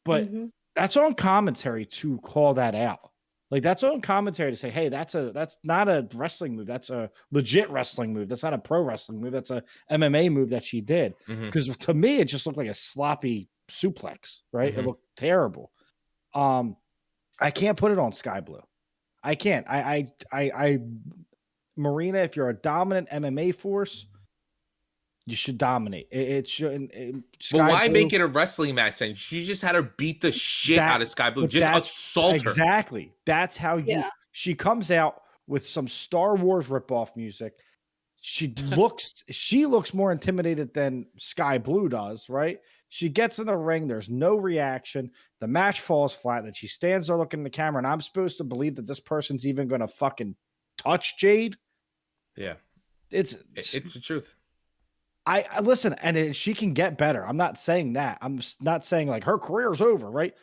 But that's on commentary to call that out. Like, that's on commentary to say, hey, that's not a wrestling move. That's a legit wrestling move. That's not a pro wrestling move. That's a MMA move that she did. Because to me, it just looked like a sloppy suplex, right? It looked terrible. I can't put it on Sky Blue. I can't. Marina, if you're a dominant MMA force, you should dominate. It shouldn't. But why make it a wrestling match then? She just had her beat the shit out of Sky Blue. Just assault her. Exactly. That's how she comes out with some Star Wars ripoff music. She looks more intimidated than Sky Blue does, right? She gets in the ring. There's no reaction. The match falls flat. Then she stands there looking in the camera, and I'm supposed to believe that this person's even going to fucking touch Jade? Yeah. It's the truth. I listen, and she can get better. I'm not saying that. I'm not saying like her career's over, right?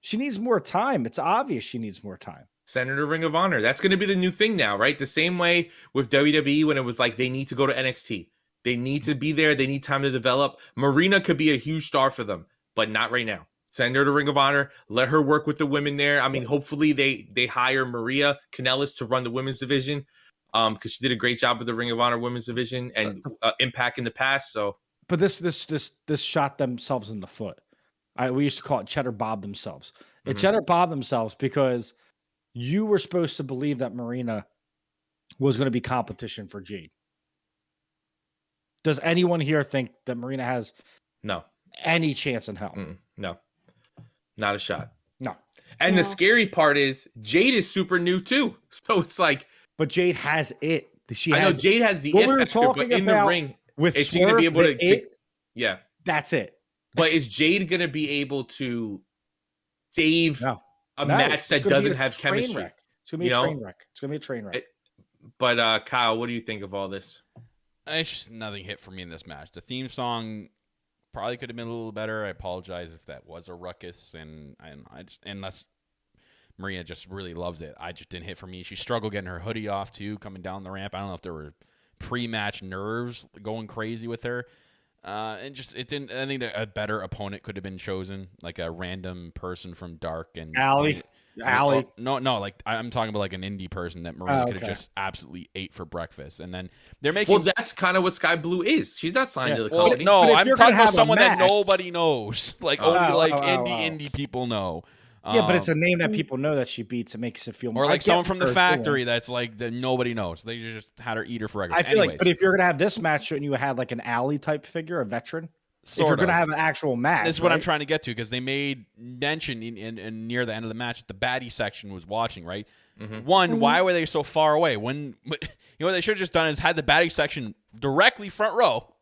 She needs more time. It's obvious she needs more time. Senator Ring of Honor. That's going to be the new thing now, right? The same way with WWE when it was like they need to go to NXT. They need to be there. They need time to develop. Marina could be a huge star for them, but not right now. Send her to Ring of Honor. Let her work with the women there. I mean, hopefully they hire Maria Kanellis to run the women's division, because she did a great job with the Ring of Honor women's division and Impact in the past. So, but this shot themselves in the foot. We used to call it cheddar bob themselves. It cheddar bob themselves because you were supposed to believe that Marina was going to be competition for Jade. Does anyone here think that Marina has any chance in hell? No, not a shot. No. And the scary part is Jade is super new too. So it's like, but Jade has it. I know Jade has the it factor, but in the ring, with is she going to be able to? Yeah. That's it. But is Jade gonna be able to save No. a No, match it's that gonna be doesn't a have train chemistry? wreck. It's gonna be a train wreck. It's gonna be a train wreck. But Kyle, what do you think of all this? It's just nothing hit for me in this match. The theme song probably could have been a little better. I apologize if that was a ruckus, and I just, unless Marina just really loves it, I just didn't hit for me. She struggled getting her hoodie off too, coming down the ramp. I don't know if there were pre-match nerves going crazy with her. And just it didn't. I think that a better opponent could have been chosen, like a random person from Dark and Allie. No, like I'm talking about like an indie person that Marina could have just absolutely ate for breakfast. And then they're making. Well, that's kind of what Sky Blue is. She's not signed to the Well, company. no, I'm talking about someone that match- nobody knows, like only indie people know. Yeah, but it's a name that people know that she beats. It makes it feel or more. like someone from the factory that's like that nobody knows. They just had her eat her for breakfast. I feel Anyways, like, but if you're gonna have this match, shouldn't you have like an Allie type figure, a veteran? If you're gonna have an actual match, this is what I'm trying to get to, because they made mention in near the end of the match that the baddie section was watching. Right, why were they so far away? When you know what they should have just done is had the baddie section directly front row,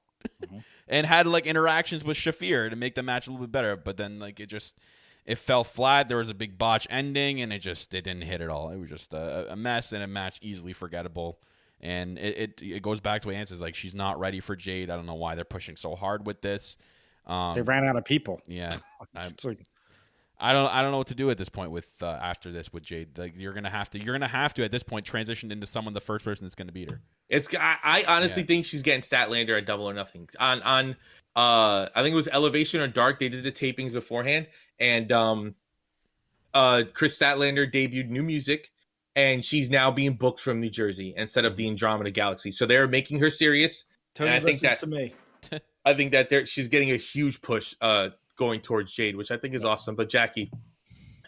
and had like interactions with Shafir to make the match a little bit better. But then like it fell flat. There was a big botch ending, and it didn't hit at all. It was just a mess and a match easily forgettable. And it goes back to what Ann says, like she's not ready for Jade. I don't know why they're pushing so hard with this. They ran out of people. Yeah, It's like, I don't know what to do at this point with after this with Jade. Like you're gonna have to at this point transition into someone, the first person that's gonna beat her. I honestly think she's getting Statlander at Double or Nothing on I think it was Elevation or Dark. They did the tapings beforehand, and Chris Statlander debuted new music, and she's now being booked from New Jersey instead of the Andromeda Galaxy. So they're making her serious. Tony and I think listens to me. I think that she's getting a huge push going towards Jade, which I think is awesome. But Jackie,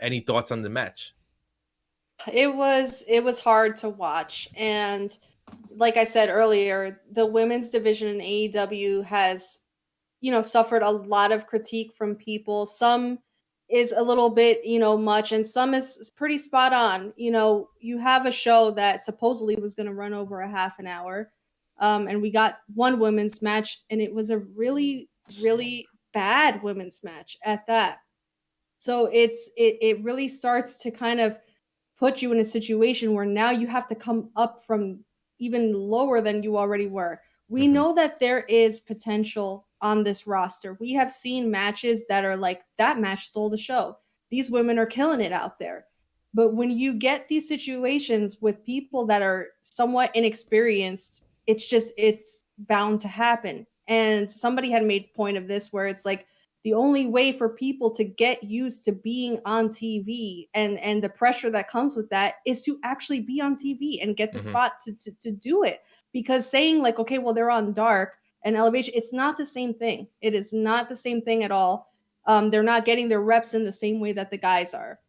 any thoughts on the match? It was hard to watch, and like I said earlier, the women's division in AEW has, suffered a lot of critique from people. Some is a little bit, much, and some is pretty spot on. You have a show that supposedly was going to run over a half an hour, and we got one women's match, and it was a really, really bad women's match at that. So it really starts to kind of put you in a situation where now you have to come up from even lower than you already were. We know that there is potential on this roster. We have seen matches that are like, that match stole the show. These women are killing it out there. But when you get these situations with people that are somewhat inexperienced, it's bound to happen. And somebody had made point of this where it's like, the only way for people to get used to being on TV and the pressure that comes with that is to actually be on TV and get the spot to do it. Because saying like, okay, well, they're on Dark and Elevation, it's not the same thing. It is not the same thing at all. They're not getting their reps in the same way that the guys are.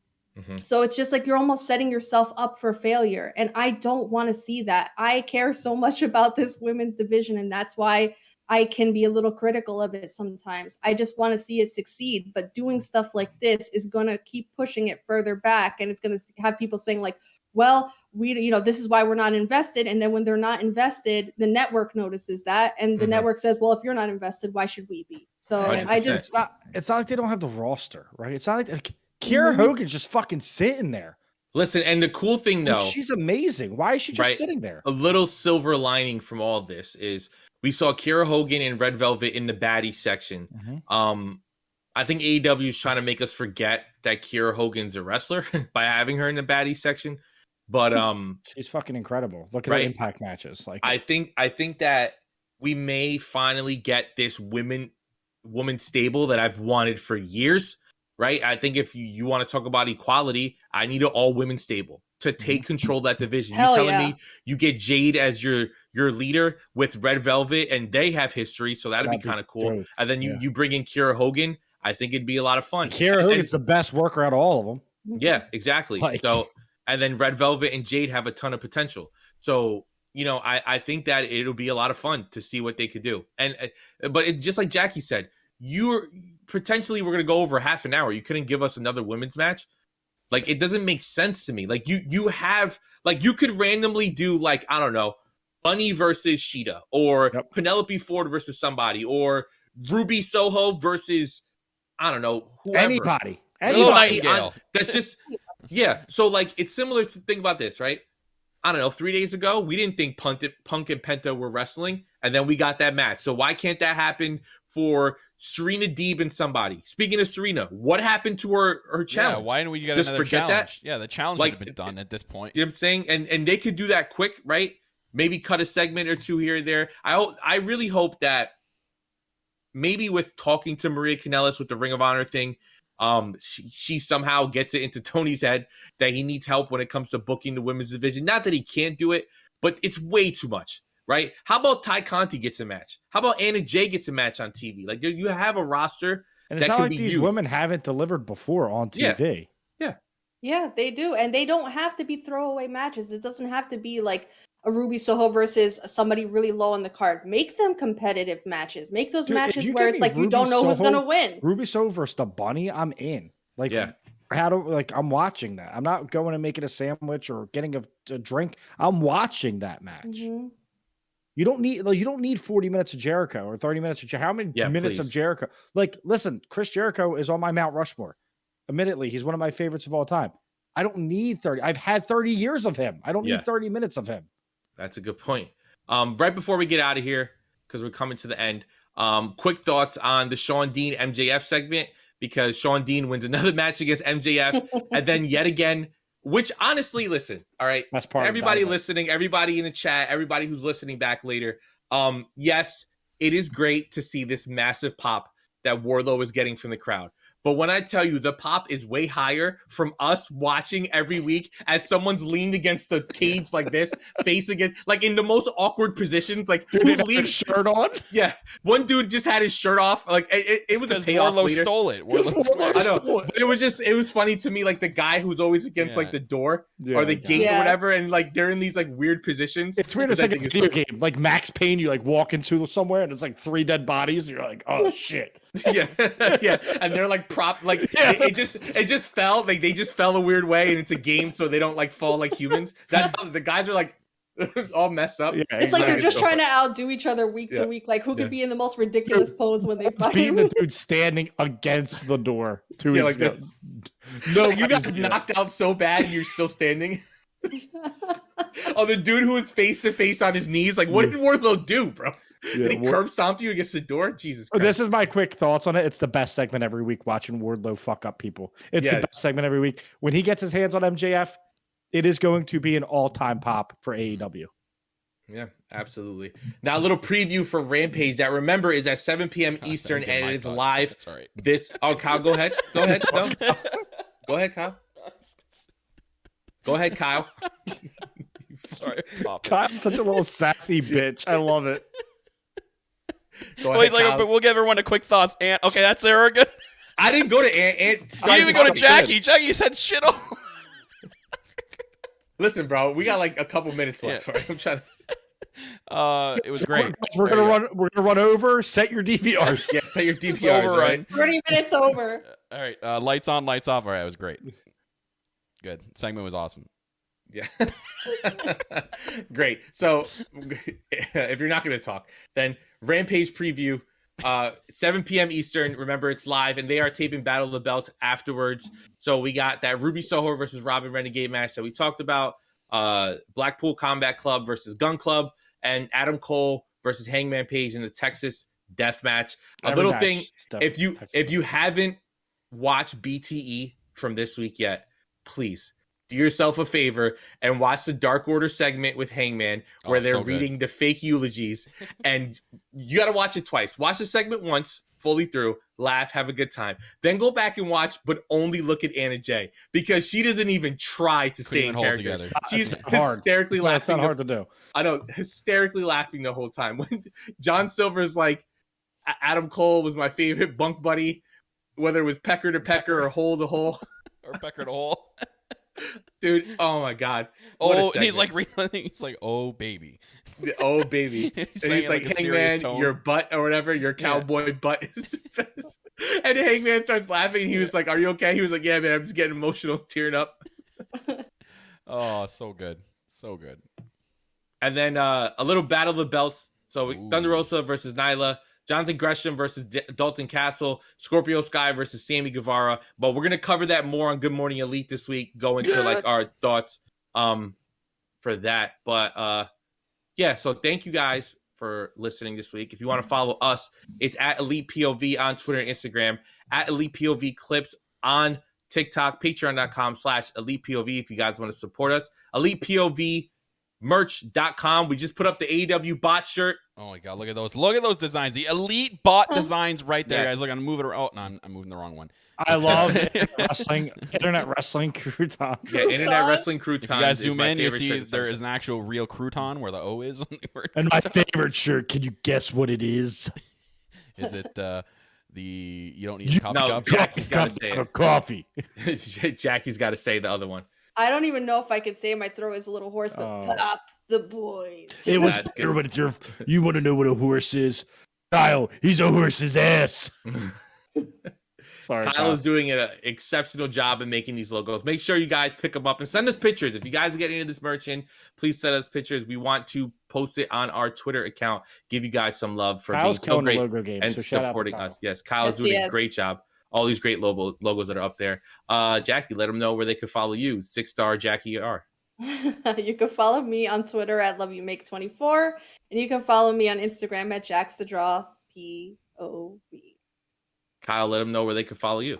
So it's just like you're almost setting yourself up for failure. And I don't want to see that. I care so much about this women's division, and that's why I can be a little critical of it sometimes. I just want to see it succeed, but doing stuff like this is going to keep pushing it further back, and it's going to have people saying like, well, this is why we're not invested. And then when they're not invested, the network notices that, and the network says, well, if you're not invested, why should we be? So 100%. It's not like they don't have the roster, right? It's not like Kiera Hogan's just fucking sitting there. Listen, and the cool thing though, she's amazing. Why is she just sitting there? A little silver lining from all this is we saw Kiera Hogan and Red Velvet in the baddie section. I think AEW is trying to make us forget that Kiera Hogan's a wrestler by having her in the baddie section. But she's fucking incredible. Look at her Impact matches. Like I think that we may finally get this woman stable that I've wanted for years. Right? I think if you want to talk about equality, I need an all women stable to take control of that division. You're telling me you get Jade as your leader with Red Velvet, and they have history, so that'd be kind of cool. Dope. And then you bring in Kiera Hogan. I think it'd be a lot of fun. Kiera Hogan's the best worker out of all of them. Yeah, exactly. So, and then Red Velvet and Jade have a ton of potential. So, I think that it'll be a lot of fun to see what they could do. But it's just like Jackie said, we're going to go over half an hour. You couldn't give us another women's match. Like, it doesn't make sense to me. Like, you have, like, you could randomly do, like, I don't know, Bunny versus Sheeta, or Penelope Ford versus somebody, or Ruby Soho versus, I don't know, whoever. Anybody. Willow Nightingale. That's just, yeah. So like, it's similar to think about this, right? I don't know, 3 days ago, we didn't think Punk and Penta were wrestling, and then we got that match. So why can't that happen for Serena Deeb and somebody? Speaking of Serena, what happened to her challenge? Yeah, why didn't we get Just another forget challenge? that? Yeah, the challenge Like, would have been done at this point. You know what I'm saying? And they could do that quick, right? Maybe cut a segment or two here and there. I really hope that maybe with talking to Maria Kanellis with the Ring of Honor thing, she somehow gets it into Tony's head that he needs help when it comes to booking the women's division. Not that he can't do it, but it's way too much, right? How about Ty Conti gets a match? How about Anna Jay gets a match on TV? Like, you have a roster And it's that not can like be these used. women haven't delivered before on TV. Yeah, they do. And they don't have to be throwaway matches. It doesn't have to be like a Ruby Soho versus somebody really low on the card. Make them competitive matches. Make those Dude, if matches you where give it's me like you Ruby don't know who's Soho- going to win. Ruby Soho versus the Bunny, I'm in. Like, I'm watching that. I'm not going and making a sandwich or getting a drink. I'm watching that match. Mhm. You don't need 40 minutes of Jericho or 30 minutes of Jericho. How many minutes of please. Jericho? Like, listen, Chris Jericho is on my Mount Rushmore. Admittedly, he's one of my favorites of all time. I don't need 30. I've had 30 years of him. I don't need 30 minutes of him. That's a good point. Right before we get out of here, because we're coming to the end, quick thoughts on the Shawn Dean MJF segment, because Shawn Dean wins another match against MJF, and then yet again, which honestly, listen, all right, That's part to of everybody Dynamite. listening, everybody in the chat, everybody who's listening back later, yes, it is great to see this massive pop that Wardlow is getting from the crowd. But when I tell you the pop is way higher from us watching every week as someone's leaned against the cage like this, face against, like in the most awkward positions, like Dude, who they have their leaves? shirt on? Yeah, one dude just had his shirt off. Like it was a because payoff Wardlow later. stole it. Wardlow stole it. I know, but it was funny to me, like the guy who's always against like the door or the gate or whatever, and like they're in these like weird positions. It's weird. It's like a video game, like Max Payne. You like walk into somewhere and it's like 3 dead bodies. And you're like, oh shit. Yeah, yeah, and they're like it just fell, like they just fell a weird way, and it's a game, so they don't like fall like humans. That's how the guys are like all messed up. Yeah, It's like they're just so trying to outdo each other week to week. Like who could be in the most ridiculous pose when they fight. Beating the dude standing against the door 2 Yeah, weeks like ago. No, you got knocked out so bad, and you're still standing. Oh, the dude who was face to face on his knees. Like, what did Wardlow do, bro? Did he curb stomp you against the door? Jesus Christ. This is my quick thoughts on it. It's the best segment every week watching Wardlow fuck up people. It's the best segment every week. When he gets his hands on MJF, it is going to be an all-time pop for AEW. Yeah, absolutely. Now, a little preview for Rampage that, remember, is at 7 p.m. Eastern, and it's live. That's all right. Kyle, go ahead. Go ahead. No. Go ahead, Kyle. Go ahead, Kyle. Sorry, Pop. Kyle's such a little sassy bitch. I love it. Go He's ahead, like, but we'll give everyone a quick thoughts. Ant, okay, that's arrogant. I didn't go to Ant. You didn't even go to Jackie. Jackie said shit all. Listen, bro, we got like a couple minutes left. Yeah. Right? I'm trying to. It was great. We're gonna run over. Set your DVRs. Yeah, say your It's DVRs, overrun. right? 30 minutes over. All right, lights on, lights off. All right, it was great. Good. Segment was awesome. Yeah. Great. So if you're not going to talk, then Rampage preview, 7 p.m. Eastern. Remember, it's live, and they are taping Battle of the Belts afterwards. So we got that Ruby Soho versus Robin Renegade match that we talked about, Blackpool Combat Club versus Gun Club, and Adam Cole versus Hangman Page in the Texas Death Match. Every match stuff. If you haven't watched BTE from this week yet, please do yourself a favor and watch the Dark Order segment with Hangman where they're so good. reading the fake eulogies. And you got to watch it twice. Watch the segment once, fully through, laugh, have a good time. Then go back and watch, but only look at Anna Jay because she doesn't even try to stay in hold character. together. She's hard. hysterically laughing. That's not hard to do. I know, hysterically laughing the whole time. When John Silver's like, Adam Cole was my favorite bunk buddy, whether it was pecker to pecker or hole to hole. Or Becker to hole. Dude, oh my God. What a Oh, and he's segment. like, he's like, oh, baby. Oh, baby. He's And saying he's like, it like a serious Hangman, tone. your butt or whatever, your cowboy butt is the best. And Hangman starts laughing. He was like, are you okay? He was like, yeah, man, I'm just getting emotional, tearing up. Oh, so good. So good. And then a little Battle of the Belts. So Ooh. Thunder Rosa versus Nyla. Jonathan Gresham versus Dalton Castle, Scorpio Sky versus Sammy Guevara. But we're going to cover that more on Good Morning Elite this week, go into like our thoughts for that. But yeah, so thank you guys for listening this week. If you want to follow us, it's at Elite POV on Twitter and Instagram, at Elite POV Clips on TikTok, patreon.com/Elite POV if you guys want to support us. Elite POV merch.com. We just put up the AEW bot shirt. Oh my god, look at those. Look at those designs. The elite bot designs right there, Yes. guys. Look, I'm moving around. Oh, no, I'm moving the wrong one. I love internet wrestling croutons. Yeah, Internet Wrestling Croutons. If you guys is zoom my in, you favorite see shirt there essentially. is an actual real crouton where the O is on the word. And my favorite shirt, can you guess what it is? Is it the you don't need a coffee No, cup? Jackie's got to say A it. coffee. Jackie's got to say the other one. I don't even know if I could say my throat is a little hoarse, but Oh. pop the boys. It was That's better, good. but it's you want to know what a horse is? Kyle, he's a horse's ass. Sorry, Kyle is doing an exceptional job in making these logos. Make sure you guys pick them up and send us pictures. If you guys are getting into this merch in, please send us pictures. We want to post it on our Twitter account. Give you guys some love for Kyle's being so killing the great logo game, and so shout out to supporting Kyle. us. Yes, Kyle is Yes, he doing a is. great job. All these great logos that are up there. Jackie, let them know where they could follow you. 6-star Jackie R. You can follow me on Twitter at LoveYouMake24, and you can follow me on Instagram at JacksTheDraw POV. Kyle, let them know where they could follow you.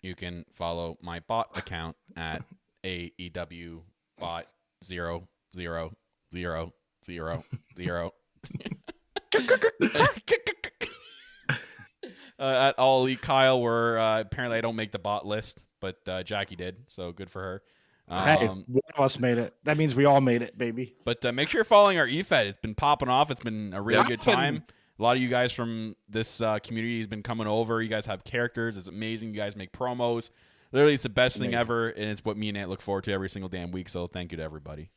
You can follow my bot account at AEW bot 00000. At All Elite Kyle, where apparently I don't make the bot list, but Jackie did, so good for her. Hey, one of us made it. That means we all made it, baby. But make sure you're following our EFED. It's been popping off. It's been a really Yeah. good time. A lot of you guys from this community has been coming over. You guys have characters. It's amazing. You guys make promos. Literally, it's the best thing ever, and it's what me and Ant look forward to every single damn week. So thank you to everybody.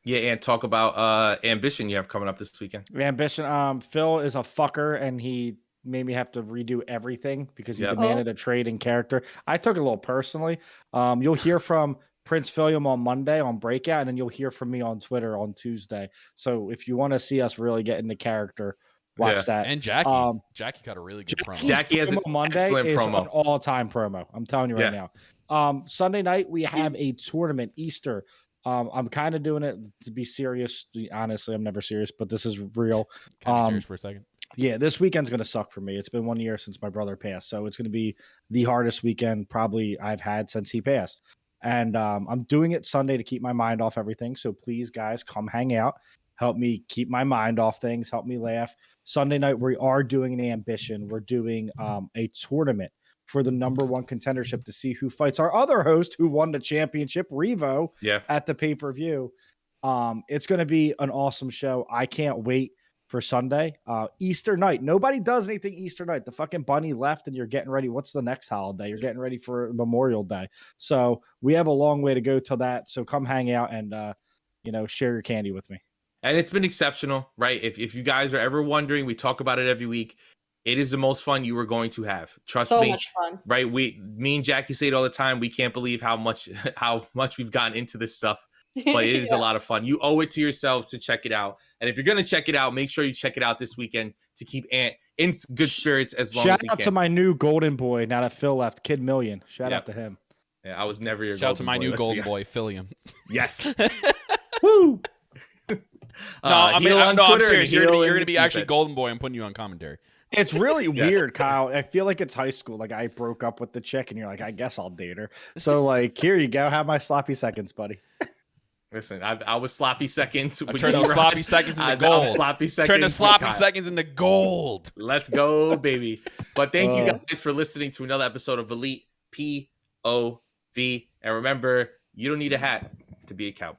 Yeah, and talk about Ambition you have coming up this weekend. Ambition. Phil is a fucker, and he made me have to redo everything because he Yep. demanded a trade in character. I took it a little personally. You'll hear from Prince Philium on Monday on Breakout, and then you'll hear from me on Twitter on Tuesday. So if you want to see us really get into character, watch Yeah. that. And Jackie. Um, Jackie got a really good promo. Jackie has an promo Monday excellent is promo. an all-time promo. I'm telling you right now. Sunday night we have a tournament, Easter. I'm kind of doing it to be serious. Honestly, I'm never serious, but this is real. Can I be serious for a second? Yeah, this weekend's going to suck for me. It's been 1 year since my brother passed, so it's going to be the hardest weekend probably I've had since he passed. And I'm doing it Sunday to keep my mind off everything. So please, guys, come hang out. Help me keep my mind off things. Help me laugh. Sunday night, we are doing an ambition. We're doing a tournament for the #1 contendership to see who fights our other host who won the championship, Revo, at the pay-per-view. It's going to be an awesome show. I can't wait for Sunday. Easter night. Nobody does anything Easter night. The fucking bunny left and you're getting ready. What's the next holiday? You're getting ready for Memorial Day. So we have a long way to go till that. So come hang out and, share your candy with me. And it's been exceptional, right? If you guys are ever wondering, we talk about it every week. It is the most fun you are going to have. Trust So me. much fun. Right? Me and Jackie say it all the time. We can't believe how much we've gotten into this stuff. But it is a lot of fun. You owe it to yourselves to check it out. And if you're going to check it out, make sure you check it out this weekend to keep Ant in good spirits as long as Shout he out can. to my new golden boy now that Phil left, Kid Million. Shout out to him. Yeah, I was never your Shout out to my golden boy, new let's golden be boy, Philium. Yes. Woo! I'm serious. You're going to be actually Ethan. golden boy. I'm putting you on commentary. It's really weird, Kyle. I feel like it's high school. Like I broke up with the chick and you're like, I guess I'll date her. So like, here you go. Have my sloppy seconds, buddy. Listen, I was sloppy seconds. I turned those sloppy seconds into I gold. was sloppy seconds. Turn the sloppy God. seconds into gold. Let's go, baby. But thank you guys for listening to another episode of Elite POV. And remember, you don't need a hat to be a cowboy.